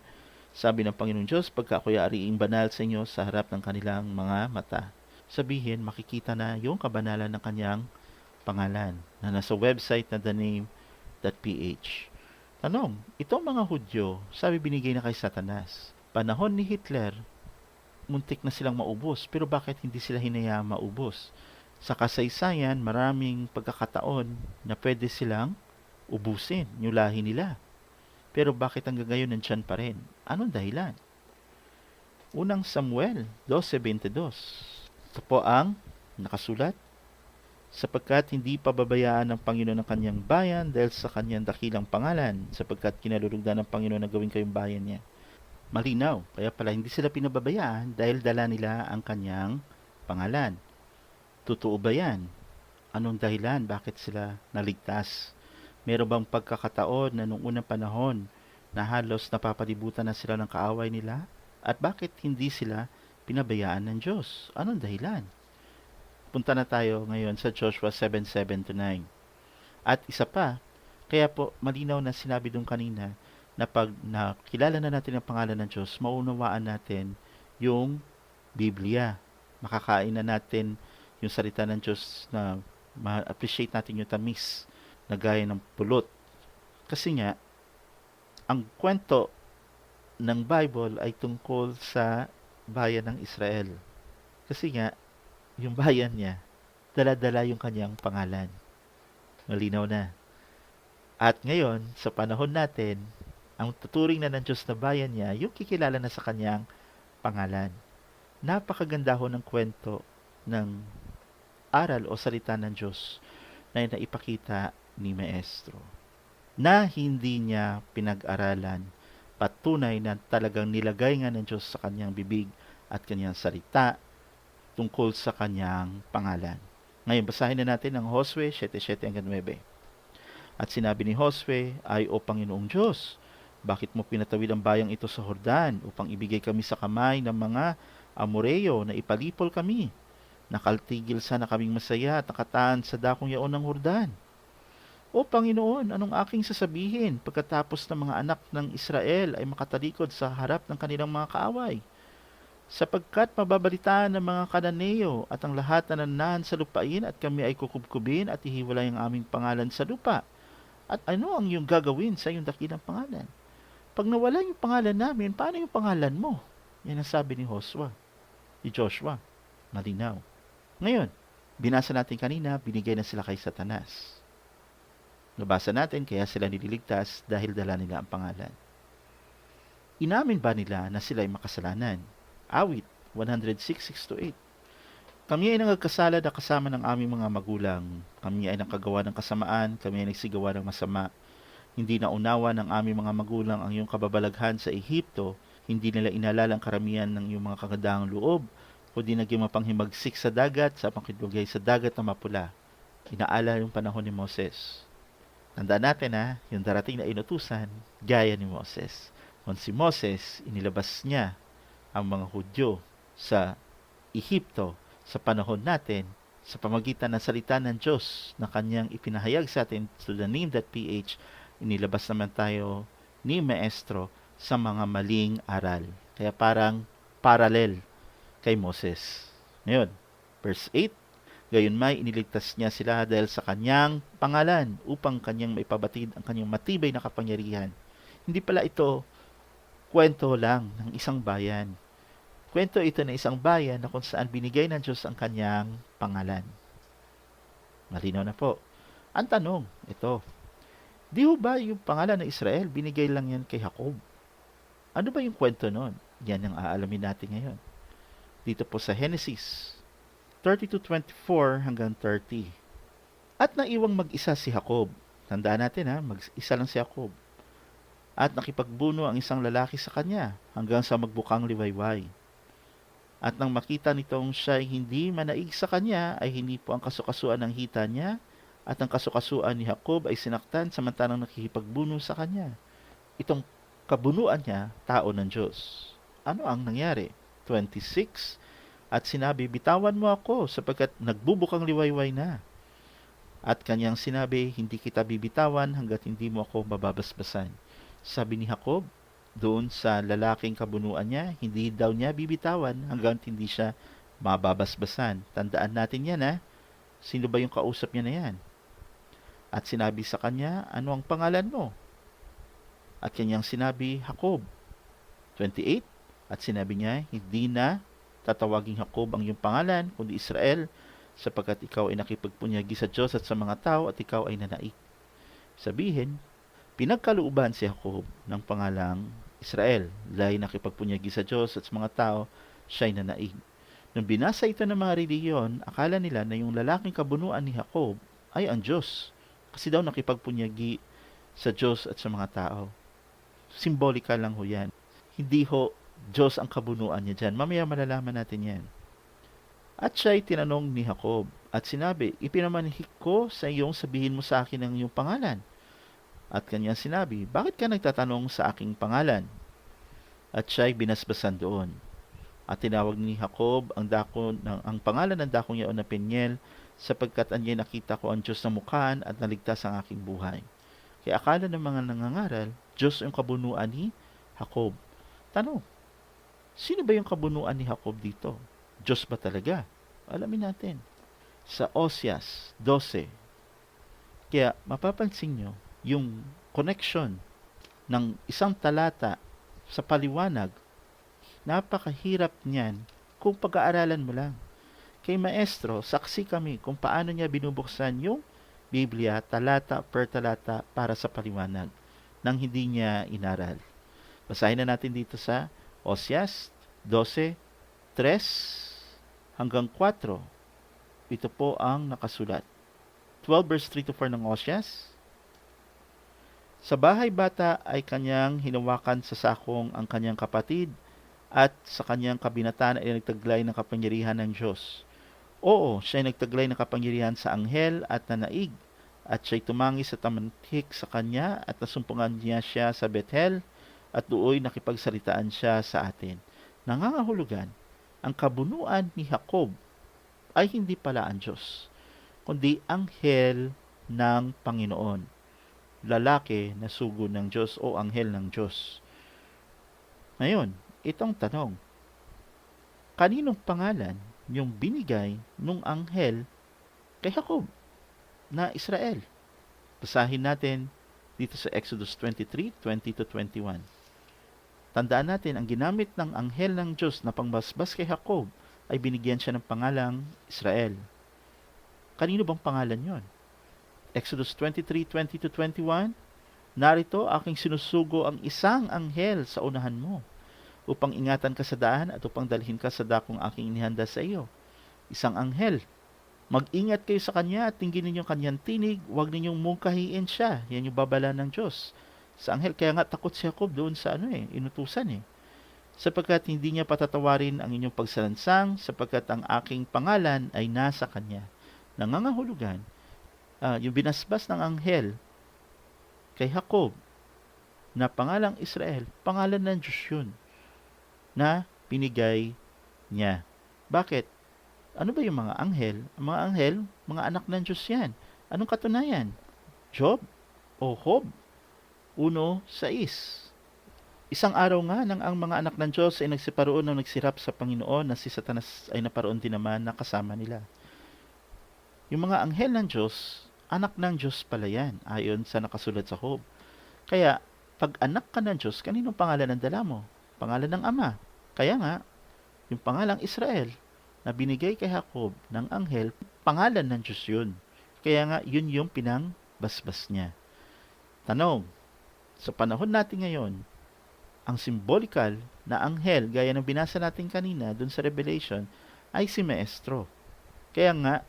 sabi ng Panginoong Diyos, pagka ako'y ariing banal sa inyo sa harap ng kanilang mga mata. Sabihin, makikita na yung kabanalan ng kanyang pangalan na nasa website na thename.ph. Tanong, itong mga Hudyo, sabi binigay na kay Satanas. Panahon ni Hitler, muntik na silang maubos, pero bakit hindi sila hinayaang maubos? Sa kasaysayan, maraming pagkakataon na pwede silang ubusin yung lahi nila. Pero bakit hanggang ngayon nandyan pa rin? Anong dahilan? Unang Samuel 12:22. Ito po ang nakasulat, sapagkat hindi pababayaan ng Panginoon ang kanyang bayan dahil sa kanyang dakilang pangalan, sapagkat kinalulugdan ng Panginoon na gawin kayong bayan niya. Malinaw, kaya pala hindi sila pinababayaan dahil dala nila ang kanyang pangalan. Totoo ba yan? Anong dahilan? Bakit sila naligtas? Meron bang pagkakataon na nung unang panahon na halos napapalibutan na sila ng kaaway nila? At bakit hindi sila pinabayaan ng Diyos? Anong dahilan? Punta na tayo ngayon sa Joshua 7:7-9. At isa pa, kaya po malinaw na sinabi doon kanina na pag nakilala na natin ang pangalan ng Diyos, maunawaan natin yung Biblia. Makakain na natin yung salita ng Diyos na ma-appreciate natin yung tamis na gaya ng pulot. Kasi nga, ang kwento ng Bible ay tungkol sa bayan ng Israel. Kasi nga, yung bayan niya, dala-dala yung kanyang pangalan. Malinaw na. At ngayon, sa panahon natin, ang tuturing na ng Diyos na bayan niya, yung kikilala na sa kanyang pangalan. Napakaganda ho ng kwento ng aral o salita ng Diyos na naipakita ni Maestro. Na hindi niya pinag-aralan, patunay na talagang nilagay nga ng Diyos sa kanyang bibig at kanyang salita tungkol sa kanyang pangalan. Ngayon, basahin na natin ang Josue 7:7-9. At sinabi ni Josue, ay o Panginoong Diyos, bakit mo pinatawid ang bayang ito sa Jordan upang ibigay kami sa kamay ng mga Amoreo na ipalipol kami? Nakaltigil sana kaming masaya at nakataan sa dakong yaon ng Hordan. O Panginoon, anong aking sasabihin pagkatapos ng mga anak ng Israel ay makatalikod sa harap ng kanilang mga kaaway? Sapagkat mababalitaan ng mga Kananeo at ang lahat na nanahan sa lupain at kami ay kukubkubin at ihiwalay ang aming pangalan sa lupa. At ano ang iyong gagawin sa iyong dakilang pangalan? Pag nawala yung pangalan namin, paano yung pangalan mo? Yan ang sabi ni Joshua. Malinaw. Ngayon, binasa natin kanina, binigay na sila kay Satanas. Nabasa natin, kaya sila nililigtas dahil dala nila ang pangalan. Inamin ba nila na sila ay makasalanan? Awit 106:6-8. Kami ay nagkasala na kasama ng aming mga magulang. Kami ay nakagawa ng kasamaan, kami ay nagsigawa ng masama. Hindi na unawa ng aming mga magulang ang iyong kababalaghan sa Ehipto. Hindi nila inalala ang karamihan ng iyong mga kagandahang loob, kundi naging mapanghimagsik sa dagat, sa pangkidlugay sa dagat na mapula. Inaala yung panahon ni Moses. Tandaan natin yung darating na inutusan, gaya ni Moses. Kung si Moses, inilabas niya ang mga Hudyo sa Ehipto sa panahon natin, sa pamagitan ng salita ng Diyos na kanyang ipinahayag sa atin to the name.ph, inilabas naman tayo ni Maestro sa mga maling aral. Kaya parang parallel kay Moses. Ngayon, verse 8, gayon may iniligtas niya sila dahil sa kanyang pangalan upang kanyang maipabatid ang kanyang matibay na kapangyarihan. Hindi pala ito kwento lang ng isang bayan. Kwento ito ng isang bayan na kung saan binigay ng Diyos ang kanyang pangalan. Malinaw na po. Ang tanong, ito, di ho ba yung pangalan ng Israel, binigay lang yan kay Jacob? Ano ba yung kwento nun? Yan ang aalamin natin ngayon. Dito po sa Genesis 32:24-30. At naiwang mag-isa si Jacob. Tandaan natin mag-isa lang si Jacob. At nakipagbuno ang isang lalaki sa kanya hanggang sa magbukang liwayway. At nang makita nitong siya ay hindi manaig sa kanya, ay hindi po ang kasukasuan ng hita niya, at ang kasukasuan ni Jacob ay sinaktan samantalang nakikipagbuno sa kanya. Itong kabunuan niya, tao ng Diyos. Ano ang nangyari? 26, at sinabi, bitawan mo ako sapagkat nagbubukang liwayway na. At kanyang sinabi, hindi kita bibitawan hanggat hindi mo ako mababasbasan. Sabi ni Jacob, doon sa lalaking kabunuan niya, hindi daw niya bibitawan hanggang hindi siya mababasbasan. Tandaan natin yan Sino ba yung kausap niya na yan? At sinabi sa kanya, ano ang pangalan mo? At kanyang sinabi, Jacob. 28, at sinabi niya, hindi na tatawaging Jacob ang iyong pangalan, kundi Israel, sapagkat ikaw ay nakipagpunyagi sa Diyos at sa mga tao at ikaw ay nanaig. Sabihin, pinagkalooban si Jacob ng pangalang Israel, dahil nakipagpunyagi sa Diyos at sa mga tao, siya'y nanaig. Nung binasa ito ng mga relihiyon, akala nila na yung lalaking kabunuan ni Jacob ay ang Diyos, kasi daw nakipagpunyagi sa Diyos at sa mga tao. Simbolika lang ho yan. Hindi ho Diyos ang kabunuan niya dyan. Mamaya malalaman natin yan. At siya'y tinanong ni Jacob at sinabi, ipinamanhik ko sa iyong sabihin mo sa akin ang iyong pangalan. At kanyang sinabi, bakit ka nagtatanong sa aking pangalan? At siya'y binasbasan doon. At tinawag ni Jacob ang pangalan ng dakong yaon na Peniel, sapagkat anya'y nakita ko ang Diyos na mukhaan at naligtas ang aking buhay. Kaya akala ng mga nangangaral, Diyos yung kabunuan ni Jacob. Tanong, sino ba yung kabunuan ni Jacob dito? Diyos ba talaga? Alamin natin. Sa Oseas 12. Kaya mapapansin nyo, yung connection ng isang talata sa paliwanag, napakahirap niyan kung pag-aaralan mo lang. Kay Maestro, saksi kami kung paano niya binubuksan yung Biblia talata per talata para sa paliwanag nang hindi niya inaral. Basahin na natin dito sa Oseas 12:3-4. Ito po ang nakasulat. 12:3-4 ng Oseas. Sa bahay bata ay kanyang hinawakan sa sakong ang kanyang kapatid, at sa kanyang kabinatan ay nagtaglay ng kapangyarihan ng Diyos. Oo, siya ay nagtaglay ng kapangyarihan sa anghel at nanaig, at siya'y tumangi sa tamantik sa kanya, at nasumpungan niya siya sa Bethel, at dooy nakipagsalitaan siya sa atin. Nangangahulugan, ang kabunuan ni Jacob ay hindi pala ang Diyos, kundi anghel ng Panginoon, lalaki na sugo ng Diyos o anghel ng Diyos. Ngayon, itong tanong, kaninong pangalan yung binigay nung anghel kay Jacob na Israel? Basahin natin dito sa Exodus 23:20-21. Tandaan natin, ang ginamit ng anghel ng Diyos na pangbasbas kay Jacob ay binigyan siya ng pangalang Israel. Kanino bang pangalan yon? Exodus 23:20-21, narito aking sinusugo ang isang anghel sa unahan mo, upang ingatan ka sa daan at upang dalhin ka sa dakong aking inihanda sa iyo. Isang anghel. Mag-ingat kayo sa kanya at tingin ninyong kanyang tinig, huwag ninyong mungkahiin siya. Yan yung babala ng Diyos sa anghel. Kaya nga takot si Jacob doon sa inutusan. Sapagkat hindi niya patatawarin ang inyong pagsalansang, sapagkat ang aking pangalan ay nasa kanya. Nangangahulugan, yung binasbas ng anghel kay Jacob na pangalang Israel, pangalan ng Diyos yun na binigay niya. Bakit? Ano ba yung mga anghel? Ang mga anghel, mga anak ng Diyos yan. Anong katunayan? Job o Job 1:6. Isang araw nga nang ang mga anak ng Diyos ay nagsiparoon ng nagsirap sa Panginoon, na si Satanas ay naparoon din naman na kasama nila. Yung mga anghel ng Diyos, anak ng Diyos pala yan, ayon sa nakasulat sa Job. Kaya, pag anak ka ng Diyos, kaninong pangalan ang dala mo? Pangalan ng Ama. Kaya nga, yung pangalang Israel na binigay kay Jacob ng anghel, pangalan ng Diyos yun. Kaya nga, yun yung pinangbasbas niya. Tanong, sa panahon natin ngayon, ang symbolikal na anghel, gaya ng binasa natin kanina dun sa Revelation, ay si Maestro. Kaya nga,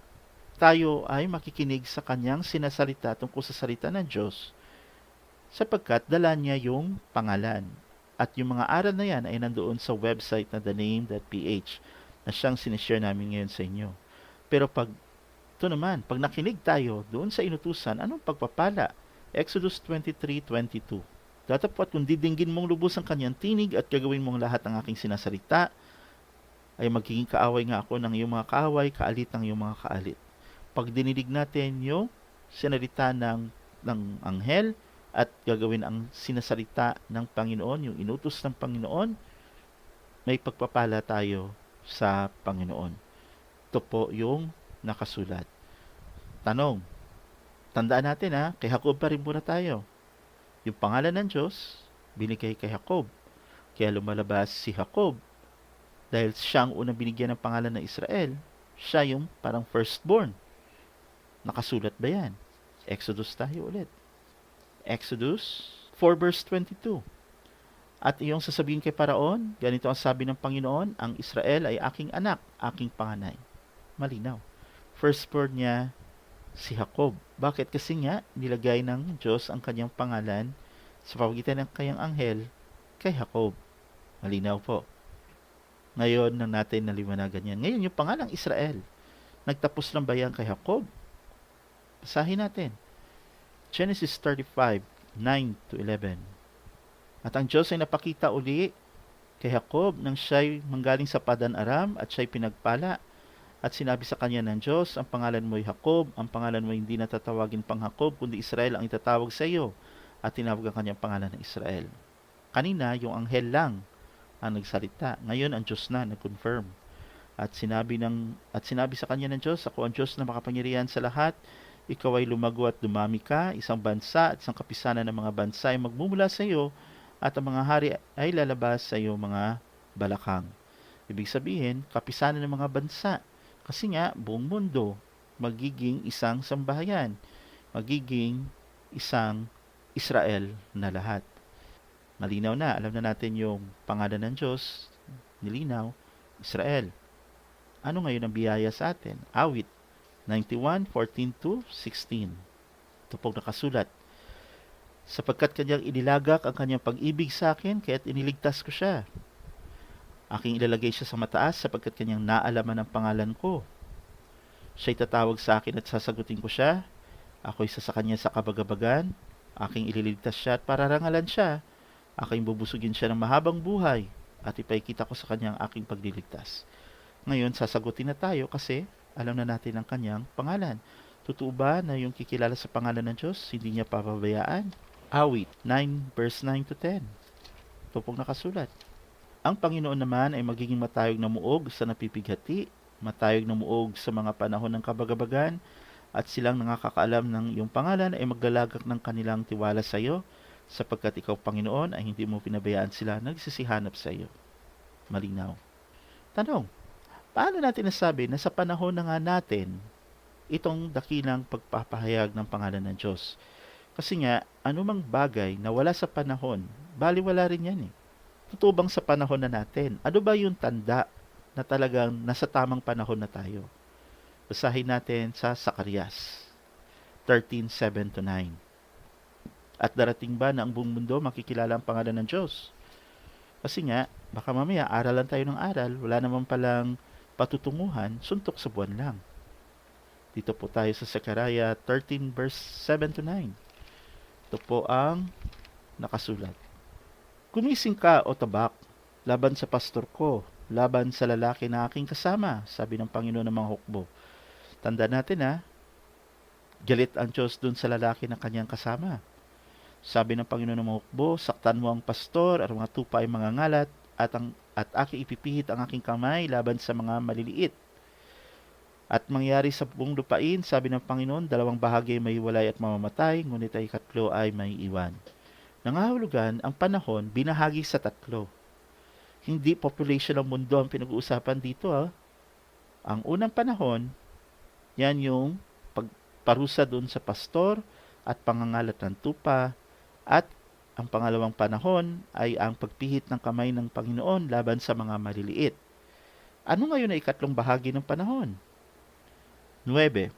tayo ay makikinig sa kanyang sinasalita tungkol sa salita ng Diyos, sapagkat dala niya yung pangalan. At yung mga aral na yan ay nandoon sa website na thename.ph na siyang sinishare namin ngayon sa inyo. Pero pag nakinig tayo doon sa inutusan, anong pagpapala? Exodus 23:22. Datapwat kung didinggin mong lubos ang kanyang tinig at gagawin mong lahat ng aking sinasalita, ay magiging kaaway nga ako ng iyong mga kaaway, kaalit ng iyong mga kaalit. Pag dinidig natin yung sinalita ng anghel at gagawin ang sinasalita ng Panginoon, yung inutos ng Panginoon, may pagpapala tayo sa Panginoon. Ito po yung nakasulat. Tanong, tandaan natin kay Jacob pa rin muna tayo. Yung pangalan ng Diyos, binigay kay Jacob. Kaya lumalabas si Jacob, dahil siya ang unang binigyan ng pangalan ng Israel, siya yung parang firstborn. Nakasulat ba yan? Exodus tayo ulit. Exodus 4:22. At iyong sasabihin kay Paraon, ganito ang sabi ng Panginoon, ang Israel ay aking anak, aking panganay. Malinaw. Firstborn niya si Jacob. Bakit? Kasi nga, nilagay ng Diyos ang kanyang pangalan sa pamagitan ng kanyang anghel kay Jacob. Malinaw po. Ngayon na natin naliwanagan yan. Ngayon, yung pangalang Israel, nagtapos lang ba yan kay Jacob? Basahin natin. Genesis 35:9-11. At ang Diyos ay napakita uli kay Jacob nang siya'y manggaling sa Padan Aram at siya'y pinagpala. At sinabi sa kanya ng Diyos, ang pangalan mo ay Jacob, ang pangalan mo hindi natatawagin pang Jacob, kundi Israel ang itatawag sa iyo. At tinawag ang kanyang pangalan ng Israel. Kanina, yung anghel lang ang nagsalita. Ngayon, ang Diyos na nag-confirm. At sinabi sa kanya ng Diyos, ako ang Diyos na makapangyarihan sa lahat. Ikaw ay lumago at dumami ka. Isang bansa at isang kapisanan ng mga bansa ay magmumula sa iyo, at ang mga hari ay lalabas sa iyo mga balakang. Ibig sabihin, kapisanan ng mga bansa. Kasi nga, buong mundo magiging isang sambahayan. Magiging isang Israel na lahat. Malinaw na, alam na natin yung pangalan ng Diyos, nilinaw, Israel. Ano ngayon ang biyaya sa atin? Awit 91:14-16. Ito pong nakasulat. Sapagkat kanyang inilagak ang kanyang pag-ibig sa akin, kaya't iniligtas ko siya. Aking ilalagay siya sa mataas, sapagkat kanyang naalaman ang pangalan ko. Siya'y tatawag sa akin at sasagutin ko siya. Ako'y sa kanya sa kabagabagan. Aking ililigtas siya at pararangalan siya. Aking bubusugin siya ng mahabang buhay, at ipaikita ko sa kanya ang aking pagliligtas. Ngayon, sasagutin na tayo kasi alam na natin ang kanyang pangalan. Totoo ba na yung kikilala sa pangalan ng Diyos, hindi niya papabayaan? Awit 9 verse 9 to 10. Ito pong nakasulat. Ang Panginoon naman ay magiging matayog na muog sa napipighati, matayog na muog sa mga panahon ng kabagabagan, at silang nakakaalam ng iyong pangalan ay maglalagak ng kanilang tiwala sa iyo, sapagkat ikaw, Panginoon, ay hindi mo pinabayaan sila nagsisihanap sa iyo. Malinaw. Tanong, paano natin nasabi na sa panahon na nga natin itong dakilang pagpapahayag ng pangalan ng Diyos? Kasi nga, anumang bagay na wala sa panahon, baliwala rin yan eh. Totoo bang sa panahon na natin? Ano ba yung tanda na talagang nasa tamang panahon na tayo? Basahin natin sa Zacarias 13:7 to 9. At darating ba na ang buong mundo makikilala ang pangalan ng Diyos? Kasi nga, baka mamaya aralan tayo ng aral, wala naman palang patutunguhan, suntok sa buwan lang. Dito po tayo sa Zacarias 13 verse 7 to 9. Ito po ang nakasulat. Gumising ka, o tabak, laban sa pastor ko, laban sa lalaki na aking kasama, sabi ng Panginoon ng mga hukbo. Tanda natin galit ang Diyos dun sa lalaki na kanyang kasama. Sabi ng Panginoon ng mga hukbo, saktan mo ang pastor at mga tupa ay mga ngalat, at aking ipipihit ang aking kamay laban sa mga maliliit. At mangyari sa buong lupain, sabi ng Panginoon, 2 bahagi ay mahiwalay at mamamatay, ngunit ay 3 ay may iwan. Nangahulugan, ang panahon binahagi sa 3. Hindi population ng mundo ang pinag-uusapan dito. Ang unang panahon, yan yung pagparusa doon sa pastor at pangangalat ng tupa, at ang pangalawang panahon ay ang pagpihit ng kamay ng Panginoon laban sa mga maliliit. Ano ngayon ay 3 bahagi ng panahon? 9.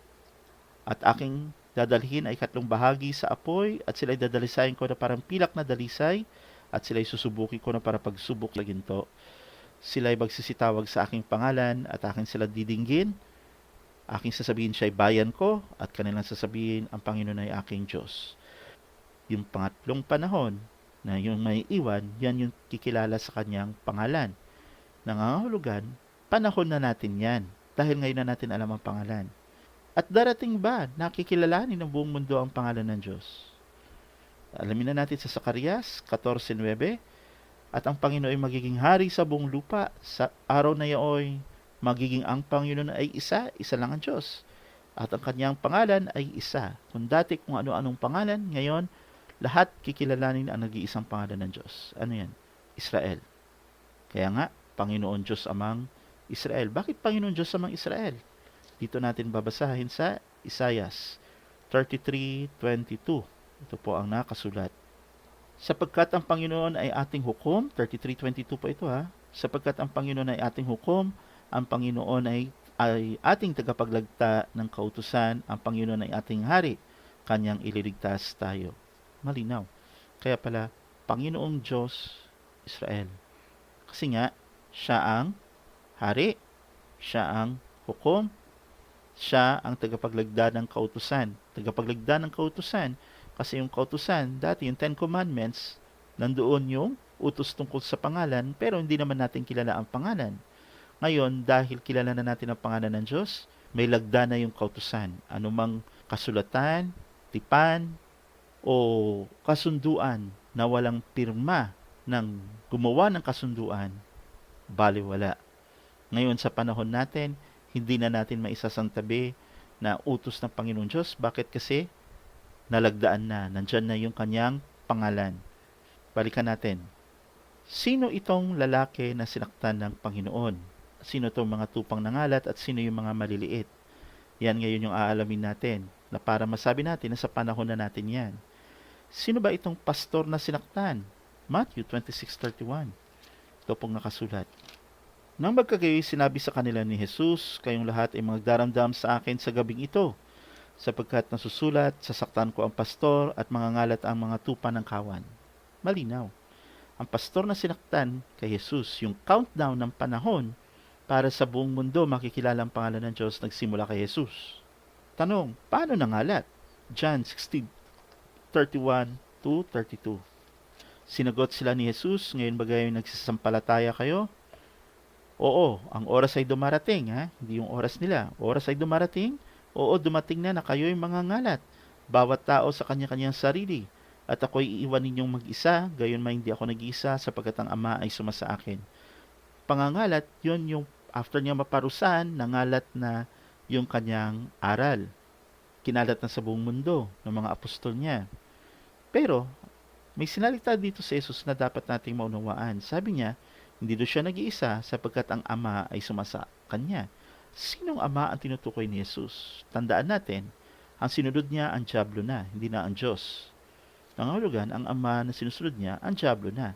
At aking dadalhin ay 3 bahagi sa apoy, at sila'y dadalisayin ko na parang pilak na dalisay, at sila'y susubukin ko na para pagsubok sa ginto. Sila'y magsisitawag sa aking pangalan, at aking sila didinggin. Aking sasabihin siya'y bayan ko, at kanilang sasabihin ang Panginoon ay aking Diyos. Yung pangatlong panahon na yung may iwan, yan yung kikilala sa kanyang pangalan. Nangangahulugan, panahon na natin yan, dahil ngayon na natin alam ang pangalan. At darating ba na kikilalanin ng buong mundo ang pangalan ng Diyos? Alamin na natin sa Zacarias 14:9, at ang Panginoon ay magiging hari sa buong lupa. Sa araw na iyon, magiging ang Panginoon ay isa, isa lang ang Diyos. At ang kanyang pangalan ay isa. Kung dati kung ano-anong pangalan, ngayon, lahat kikilalanin ang nag-iisang pangalan ng Diyos. Ano yan? Israel. Kaya nga, Panginoon Diyos amang Israel. Bakit Panginoon Diyos amang Israel? Dito natin babasahin sa Isaias 33:22. Ito po ang nakasulat. Sapagkat ang Panginoon ay ating hukom, 33:22 po ito Sapagkat ang Panginoon ay ating hukom, ang Panginoon ay ating tagapaglagta ng kautusan, ang Panginoon ay ating hari, kanyang ililigtas tayo. Malinaw. Kaya pala, Panginoong Diyos, Israel. Kasi nga, siya ang hari, siya ang hukom, siya ang tagapaglagda ng kautusan. Tagapaglagda ng kautusan, kasi yung kautusan, dati yung 10 Commandments, nandoon yung utos tungkol sa pangalan, pero hindi naman natin kilala ang pangalan. Ngayon, dahil kilala na natin ang pangalan ng Diyos, may lagda na yung kautusan. Anumang kasulatan, tipan, o kasunduan na walang pirma ng gumawa ng kasunduan, baliwala. Ngayon sa panahon natin, hindi na natin maisasantabi na utos ng Panginoon Diyos. Bakit? Kasi nalagdaan na, nandyan na yung kanyang pangalan. Balikan natin. Sino itong lalaki na sinaktan ng Panginoon? Sino itong mga tupang nangalat at sino yung mga maliliit? Yan ngayon yung aalamin natin, na para masabi natin na sa panahon na natin yan. Sino ba itong pastor na sinaktan? Matthew 26:31. Ito pong nakasulat. Nang magkagayoy, sinabi sa kanila ni Jesus, kayong lahat ay magdaramdam sa akin sa gabing ito, sapagkat nasusulat, sasaktan ko ang pastor at mangangalat ang mga tupa ng kawan. Malinaw. Ang pastor na sinaktan kay Jesus, yung countdown ng panahon para sa buong mundo makikilala ang pangalan ng Diyos, nagsimula kay Jesus. Tanong, paano nangalat? John 16:31-32. Sinagot sila ni Jesus, ngayon ba gayon nagsisampalataya kayo? Oo, ang oras ay dumarating, ha? Hindi yung oras nila. Oras ay dumarating. Oo, dumating na kayo'y mangangalat. Bawat tao sa kanya-kanyang sarili. At ako'y iiwan ninyong mag-isa, gayon man hindi ako nag-isa sapagkat ang Ama ay sumasa akin. Pangangalat, yun yung after niya maparusahan, nangalat na yung kanyang aral. Kinalat na sa buong mundo ng mga apostol niya. Pero, may sinalita dito sa Jesus na dapat nating maunawaan. Sabi niya, hindi doon siya nag-iisa sapagkat ang Ama ay sumasa kanya. Sinong Ama ang tinutukoy ni Jesus? Tandaan natin, ang sinunod niya ang dyablo na, hindi na ang Diyos. Nangahulugan, ang Ama na sinusunod niya, ang dyablo na.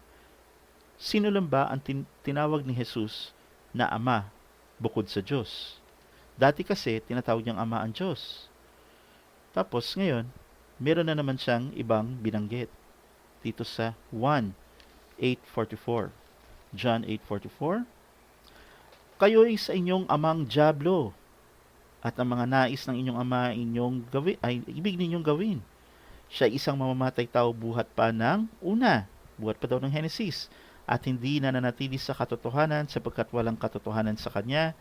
Sino lang ba ang tinawag ni Jesus na Ama bukod sa Diyos? Dati kasi, tinatawag niyang Ama ang Diyos. Tapos ngayon, meron na naman siyang ibang binanggit dito sa 1:8:44. John 8:44. Kayo'y sa inyong amang dyablo, at ang mga nais ng inyong ama inyong gawin ay ibig ninyong gawin. Siya ay isang mamamatay tao buhat pa ng una, buhat pa daw ng Henesis, at hindi na nanatili sa katotohanan sapagkat walang katotohanan sa kanya.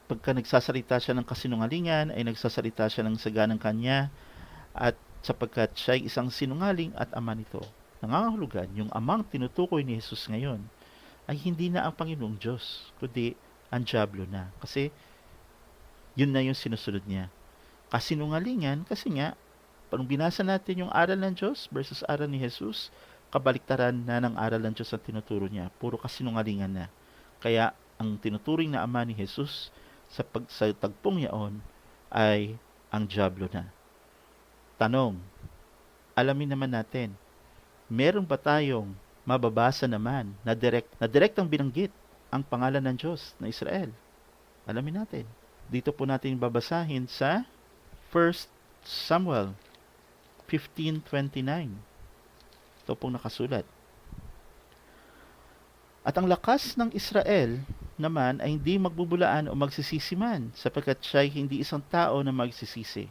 Pagka nagsasalita siya ng kasinungalingan, ay nagsasalita siya ng saganang kanya, at sapagkat siya ay isang sinungaling at ama nito. Nangangahulugan, yung amang tinutukoy ni Jesus ngayon ay hindi na ang Panginoong Diyos, kundi ang dyablo na. Kasi yun na yung sinusunod niya. Kasinungalingan, kasi nga, pag binasa natin yung aral ng Diyos versus aral ni Jesus, kabaliktaran na ng aral ng Diyos ang tinuturo niya. Puro kasinungalingan na. Kaya, ang tinuturing na ama ni Jesus sa tagpong yaon ay ang dyablo na. Tanong, alamin naman natin, meron ba tayong mababasa naman na direktang binanggit ang pangalan ng Diyos na Israel? Alamin natin. Dito po natin babasahin sa 1 Samuel 15:29. Ito pong nakasulat. At ang lakas ng Israel naman ay hindi magbubulaan o magsisisi man, sapagkat siya ay hindi isang tao na magsisisi.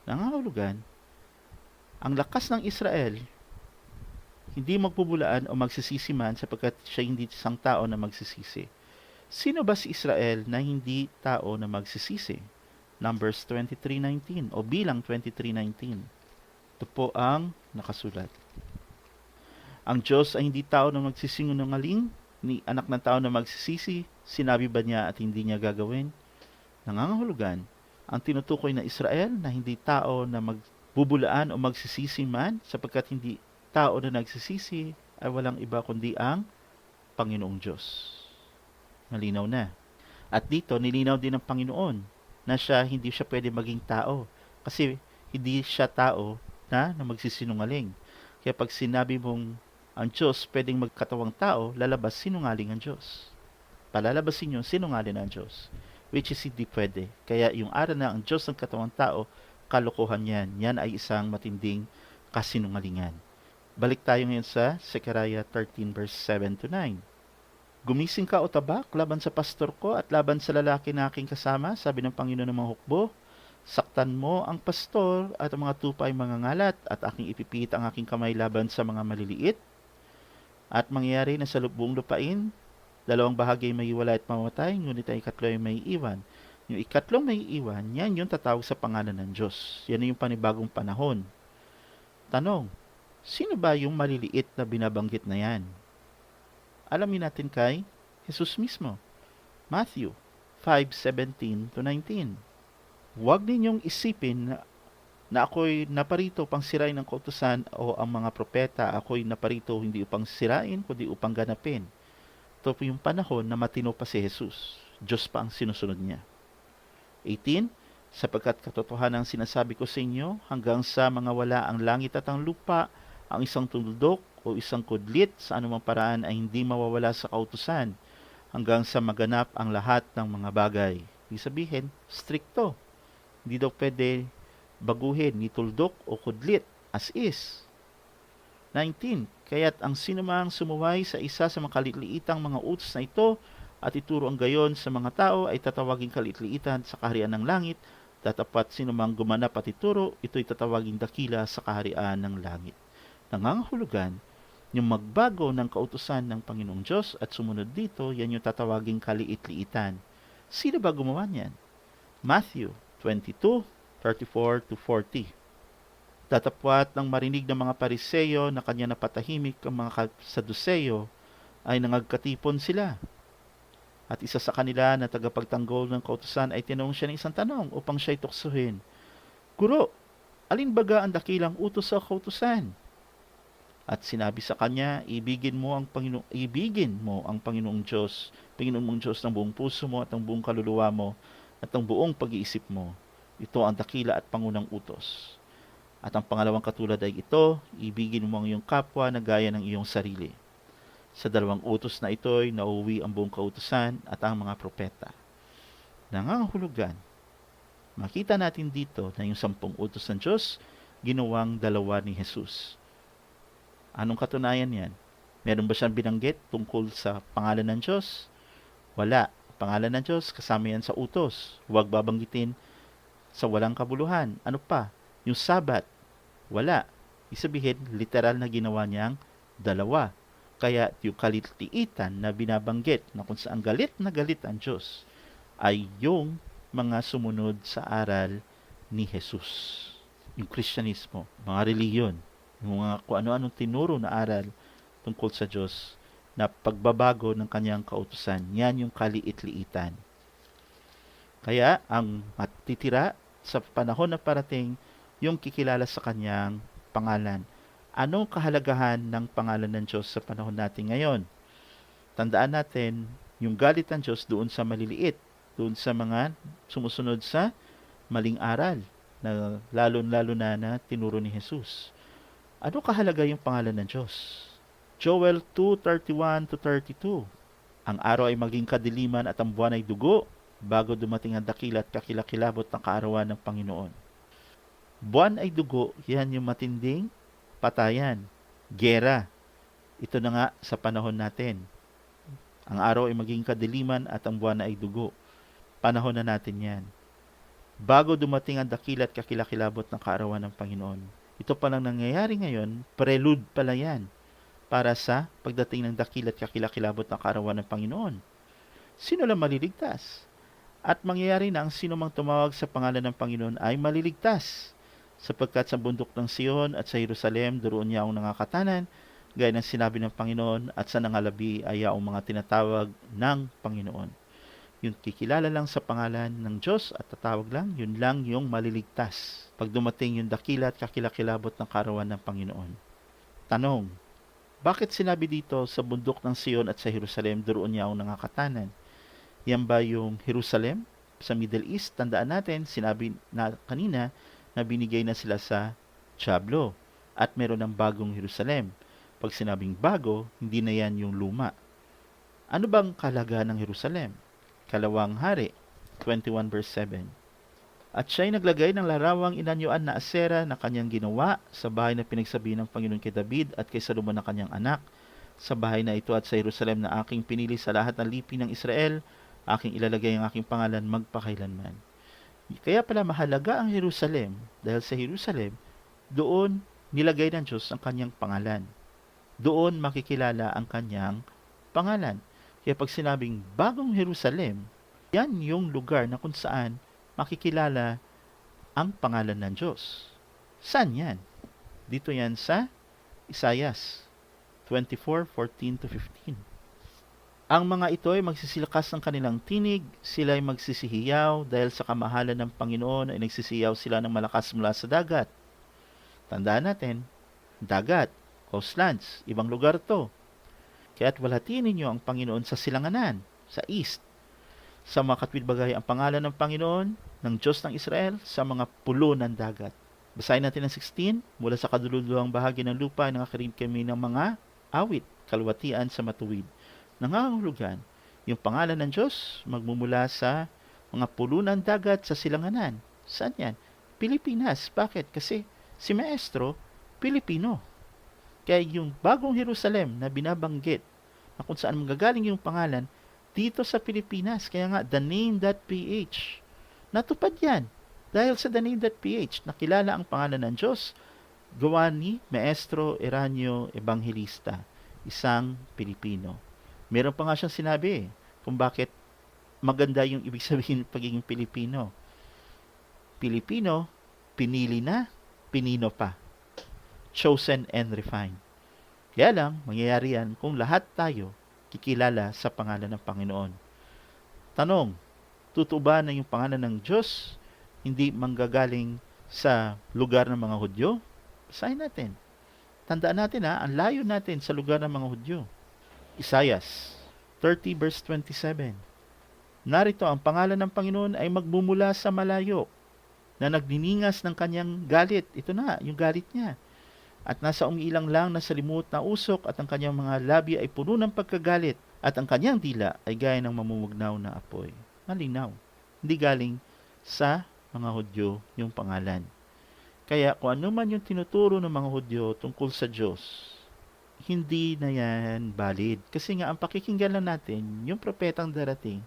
Nangangahulugan, ang lakas ng Israel hindi magbubulaan o magsisisi man sapagkat siya hindi isang tao na magsisisi. Sino ba si Israel na hindi tao na magsisisi? Numbers 23:19 o Bilang 23:19. Ito po ang nakasulat. Ang Diyos ay hindi tao na magsisinungaling, ni anak ng tao na magsisisi. Sinabi ba niya at hindi niya gagawin? Nangangahulugan, ang tinutukoy na Israel na hindi tao na magbubulaan o magsisisi man sapagkat hindi tao na nagsisisi ay walang iba kundi ang Panginoong Diyos. Malinaw na. At dito, nilinaw din ng Panginoon na hindi siya pwede maging tao. Kasi hindi siya tao na magsisinungaling. Kaya pag sinabi mong ang Diyos pwedeng magkatawang tao, lalabas sinungaling ang Diyos. Palalabasin yung sinungaling ang Diyos. Which is hindi pwede. Kaya yung aral na ang Diyos ng katawang tao, kalokohan yan. Yan ay isang matinding kasinungalingan. Balik tayo ngayon sa Zechariah 13 verse 7-9. Gumising ka o tabak laban sa pastor ko at laban sa lalaki na aking kasama, sabi ng Panginoon ng mga hukbo. Saktan mo ang pastor at ang mga tupa ay mangangalat at aking ipipit ang aking kamay laban sa mga maliliit. At mangyayari na sa buong lupain, dalawang bahagi ay maiwala at mamatay, ngunit ang ikatlo ay may iwan. Yung ikatlong may iwan, yan yung tatawag sa pangalan ng Diyos. Yan yung panibagong panahon. Tanong, sino ba yung maliliit na binabanggit na yan? Alamin natin kay Jesus mismo. Matthew 5:17-19. Huwag ninyong isipin na ako'y naparito upang sirain ang kautusan o ang mga propeta. Ako'y naparito hindi upang sirain, kundi upang ganapin. Ito po yung panahon na matino pa si Jesus. Diyos pa ang sinusunod niya. 18. Sapagkat katotohanan ang sinasabi ko sa inyo, hanggang sa mga wala ang langit at ang lupa, ang isang tuldok o isang kudlit sa anumang paraan ay hindi mawawala sa kautusan hanggang sa maganap ang lahat ng mga bagay. Ibig sabihin, stricto. Hindi daw pwede baguhin ni tuldok o kudlit as is. 19. Kaya't ang sinumang sumuway sa isa sa mga kaliliitang mga utos na ito at ituro ang gayon sa mga tao ay tatawaging kaliliitan sa kaharian ng langit. Tatapat sinumang gumanap at ituro, ito'y tatawaging dakila sa kaharian ng langit. Nangangahulugan, Yung magbago ng kautusan ng Panginoong Diyos at sumunod dito, yan yung tatawaging kaliit-liitan. Sino ba gumawa niyan? Matthew 22:34 to 40. Datapwat ng marinig ng mga Pariseyo na kanya napatahimik ang mga Saduseyo ay nangagkatipon sila. At isa sa kanila na tagapagtanggol ng kautusan ay tinanong siya ng isang tanong upang siya'y tuksohin. Guro, alin baga ang dakilang utos sa kautusan? At sinabi sa kanya, ibigin mo ang Panginoong Diyos, Panginoon mong Diyos ng buong puso mo at ng buong kaluluwa mo at ng buong pag-iisip mo. Ito ang dakila at pangunang utos. At ang pangalawang katulad ay ito, ibigin mo ang iyong kapwa na gaya ng iyong sarili. Sa dalawang utos na ito'y nauwi ang buong kautusan at ang mga propeta. Nangangahulugan, makita natin dito na yung 10 utos ng Diyos, ginawang dalawa ni Jesus. Anong katunayan yan? Meron ba siyang binanggit tungkol sa pangalan ng Diyos? Wala. Pangalan ng Diyos, kasama yan sa utos. Huwag babanggitin sa walang kabuluhan. Ano pa? Yung Sabat, wala. Isabihin, literal na ginawa niyang dalawa. Kaya yung kalitiitan na binabanggit na kung saan galit na galit ang Diyos ay yung mga sumunod sa aral ni Jesus. Yung Kristyanismo, mga reliyon, yung mga kung ano-anong tinuro na aral tungkol sa Diyos na pagbabago ng kanyang kautusan. Yan yung kaliit-liitan. Kaya ang matitira sa panahon na parating yung kikilala sa kanyang pangalan. Anong kahalagahan ng pangalan ng Diyos sa panahon natin ngayon? Tandaan natin yung galit ng Diyos doon sa maliliit, doon sa mga sumusunod sa maling aral na lalo-lalo na tinuro ni Jesus. Ano kahalaga yung pangalan ng Diyos? Joel 2:31 to 32. Ang araw ay maging kadiliman at ang buwan ay dugo bago dumating ang dakila at kakilakilabot ng kaarawan ng Panginoon. Buwan ay dugo, yan yung matinding patayan, gera. Ito na nga sa panahon natin. Ang araw ay maging kadiliman at ang buwan ay dugo. Panahon na natin yan. Bago dumating ang dakila at kakilakilabot ng kaarawan ng Panginoon. Ito palang nangyayari ngayon, prelude pala yan para sa pagdating ng dakila at kakilakilabot ng kaarawan ng Panginoon. Sino lang maliligtas? At mangyayari na ang sino mang tumawag sa pangalan ng Panginoon ay maliligtas. Sapagkat sa bundok ng Sion at sa Jerusalem, doon niya ang nangakatanan, gaya ng sinabi ng Panginoon, at sa nangalabi ay ang mga tinatawag ng Panginoon. Yung kikilala lang sa pangalan ng Diyos at tatawag lang, yun lang yung maliligtas. Pag dumating yung dakila at kakilakilabot ng kaarawan ng Panginoon. Tanong, bakit sinabi dito sa bundok ng Sion at sa Jerusalem, doon niya ang nangakatanan? Yan ba yung Jerusalem sa Middle East? Tandaan natin, sinabi na kanina na binigay na sila sa Diablo at meron ng bagong Jerusalem. Pag sinabing bago, hindi na yan yung luma. Ano bang kahalagaan ng Jerusalem? Kalawang Hari 21 verse 7. At siya'y naglagay ng larawang inanyuan na asera na kanyang ginawa sa bahay na pinagsabi ng Panginoon kay David at kay Salomon na kanyang anak. Sa bahay na ito at sa Jerusalem na aking pinili sa lahat ng lipi ng Israel, aking ilalagay ang aking pangalan magpakailanman. Kaya pala mahalaga ang Jerusalem dahil sa Jerusalem, doon nilagay ng Diyos ang kanyang pangalan. Doon makikilala ang kanyang pangalan. Kaya pag sinabing bagong Jerusalem, yan yung lugar na kung saan makikilala ang pangalan ng Diyos. Saan yan? Dito yan sa Isaias 24:14 to 15. Ang mga ito ay magsisilakas ng kanilang tinig, sila ay magsisihiyaw dahil sa kamahalan ng Panginoon ay nagsisiyaw sila ng malakas mula sa dagat. Tandaan natin, dagat, coastlands, ibang lugar to. Kaya't walhatiin ninyo ang Panginoon sa silanganan, sa east. Sa mga katwidbagay ang pangalan ng Panginoon, ng Diyos ng Israel, sa mga pulo ng dagat. Basahin natin ang 16, mula sa kadululuhang bahagi ng lupa ay nakakarinig kami ng mga awit, kalwatian sa matuwid. Nangangahulugan, yung pangalan ng Diyos magmumula sa mga pulo ng dagat sa silanganan. Saan yan? Pilipinas. Bakit? Kasi si Maestro, Pilipino. Kaya yung bagong Jerusalem na binabanggit, na kung saan magagaling yung pangalan, dito sa Pilipinas. Kaya nga, thename.ph. Natupad yan. Dahil sa thename.ph, nakilala ang pangalan ng Diyos gawa ni Maestro Eranio Evangelista, isang Pilipino. Meron pa nga siyang sinabi kung bakit maganda yung ibig sabihin ng pagiging Pilipino. Pilipino, pinili na, pinino pa. Chosen and refined. Kaya lang, mangyayari yan kung lahat tayo kikilala sa pangalan ng Panginoon. Tanong, totoo ba na yung pangalan ng Diyos hindi manggagaling sa lugar ng mga Hudyo? Basahin natin. Tandaan natin ang layo natin sa lugar ng mga Hudyo. Isaias 30 verse 27. Narito ang pangalan ng Panginoon ay magmumula sa malayo na nagniningas ng kanyang galit. Ito na, yung galit niya. At nasa umiilang lang na salimut na usok at ang kanyang mga labi ay puno ng pagkagalit at ang kanyang dila ay gaya ng mamumugnaw na apoy. Malinaw. Hindi galing sa mga Hudyo yung pangalan. Kaya kung ano man yung tinuturo ng mga Hudyo tungkol sa Diyos, hindi na yan valid. Kasi nga ang pakikinggan lang natin, yung propetang darating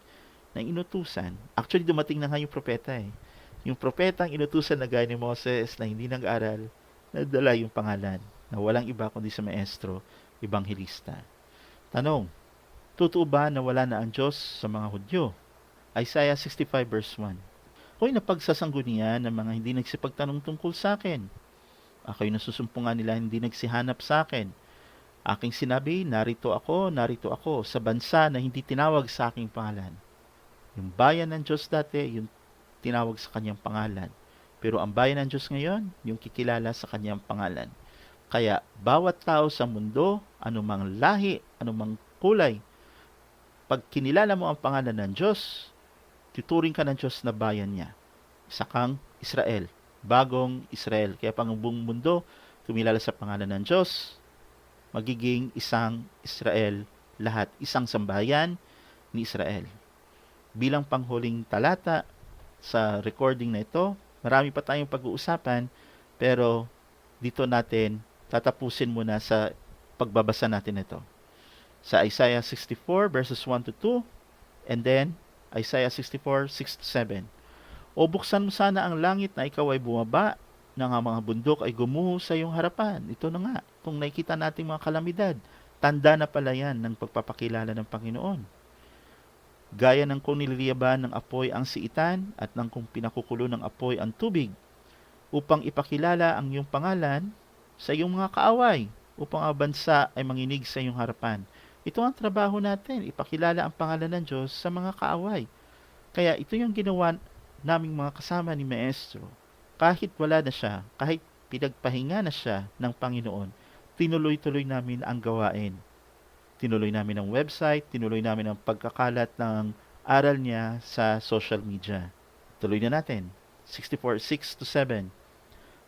na inutusan, actually dumating na nga yung propeta Yung propetang inutusan na gaya ni Moses na hindi nag-aral, nadala yung pangalan na walang iba kundi sa Maestro Evangelista. Tanong, totoo ba na wala na ang Diyos sa mga Hudyo? Isaiah 65 verse 1. Ako'y napagsasanggunian ng mga hindi nagsipagtanong tungkol sa akin. Ako'y nasusumpungan nila hindi nagsihanap sa akin. Aking sinabi, narito ako sa bansa na hindi tinawag sa aking pangalan. Yung bayan ng Diyos dati, yung tinawag sa kanyang pangalan. Pero ang bayan ng Diyos ngayon, yung kikilala sa kanyang pangalan. Kaya, bawat tao sa mundo, anumang lahi, anumang kulay, pag kinilala mo ang pangalan ng Diyos, tuturing ka ng Diyos na bayan niya. Isa kang Israel, bagong Israel. Kaya pang buong mundo, kumilala sa pangalan ng Diyos, magiging isang Israel lahat. Isang sambayan ni Israel. Bilang panghuling talata sa recording na ito, marami pa tayong pag-uusapan, pero dito natin tatapusin muna sa pagbabasa natin ito. Sa Isaiah 64 verses 1 to 2, and then Isaiah 64, 6 to 7. O buksan mo sana ang langit na ikaw ay bumaba, na nga mga bundok ay gumuho sa iyong harapan. Ito na nga, kung nakikita natin mga kalamidad, tanda na pala yan ng pagpapakilala ng Panginoon. Gaya ng kung nililiyaban ng apoy ang siitan at ng kung pinakukulo ng apoy ang tubig, upang ipakilala ang iyong pangalan sa iyong mga kaaway, upang ang bansa ay manginig sa iyong harapan. Ito ang trabaho natin, ipakilala ang pangalan ng Diyos sa mga kaaway. Kaya ito yung ginawa naming mga kasama ni Maestro. Kahit wala na siya, kahit pinagpahinga na siya ng Panginoon, tinuloy-tuloy namin ang gawain. Tinuloy namin ang website, tinuloy namin ang pagkakalat ng aral niya sa social media. Tuloy na natin. 64, 6 to 7.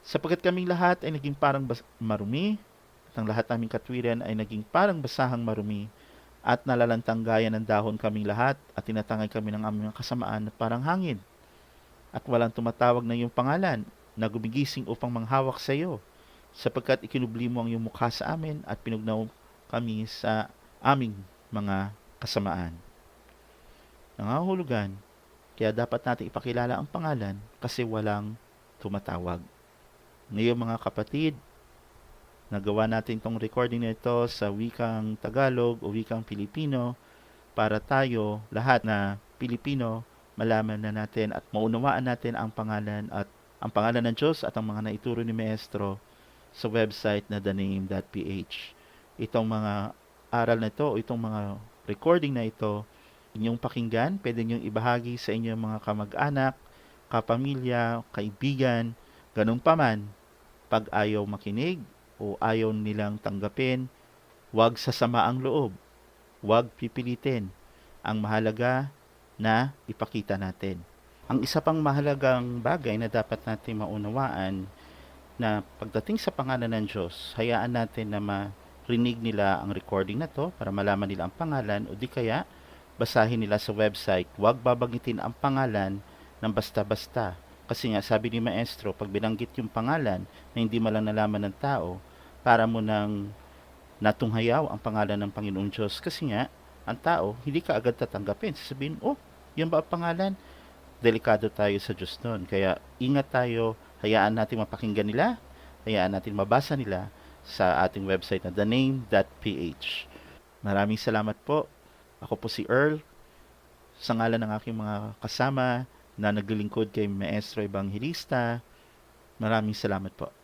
Sapagkat kaming lahat ay naging parang marumi, at ang lahat naming katwiran ay naging parang basahang marumi, at nalalantang gaya ng dahon kaming lahat, at tinatangay kami ng aming kasamaan na parang hangin. At walang tumatawag na iyong pangalan, na gumigising upang manghawak sa iyo, sapagkat ikinubli mo ang iyong mukha sa amin, at pinugnaw kami sa aming mga kasamaan. Nangahulugan, kaya dapat natin ipakilala ang pangalan kasi walang tumatawag. Ngayon mga kapatid, nagawa natin itong recording na ito sa wikang Tagalog o wikang Pilipino para tayo lahat na Pilipino malaman na natin at maunawaan natin ang pangalan ng Diyos at ang mga naituro ni Maestro sa website na thename.ph. Itong mga aral na ito o itong mga recording na ito, inyong pakinggan, pwede niyong ibahagi sa inyong mga kamag-anak, kapamilya, kaibigan, ganun pa man, pag ayaw makinig o ayaw nilang tanggapin, huwag sasama ang loob, huwag pipilitin. Ang mahalaga na ipakita natin. Ang isa pang mahalagang bagay na dapat natin maunawaan na pagdating sa pangalan ng Diyos, hayaan natin na marinig nila ang recording na to para malaman nila ang pangalan o di kaya basahin nila sa website. Huwag babagitin ang pangalan ng basta-basta. Kasi nga sabi ni Maestro, pag binanggit yung pangalan na hindi mo lang nalaman ng tao, para mo nang natunghayaw ang pangalan ng Panginoong Diyos. Kasi nga, ang tao, hindi ka agad tatanggapin. Sasabihin, oh, yan ba ang pangalan? Delikado tayo sa Diyos nun. Kaya ingat tayo, hayaan natin mapakinggan nila hayaan natin mabasa nila sa ating website na thename.ph. Maraming salamat po. Ako po si Earl, sa ngalan ng aking mga kasama na naglilingkod kay Maestro Evangelista. Maraming salamat po.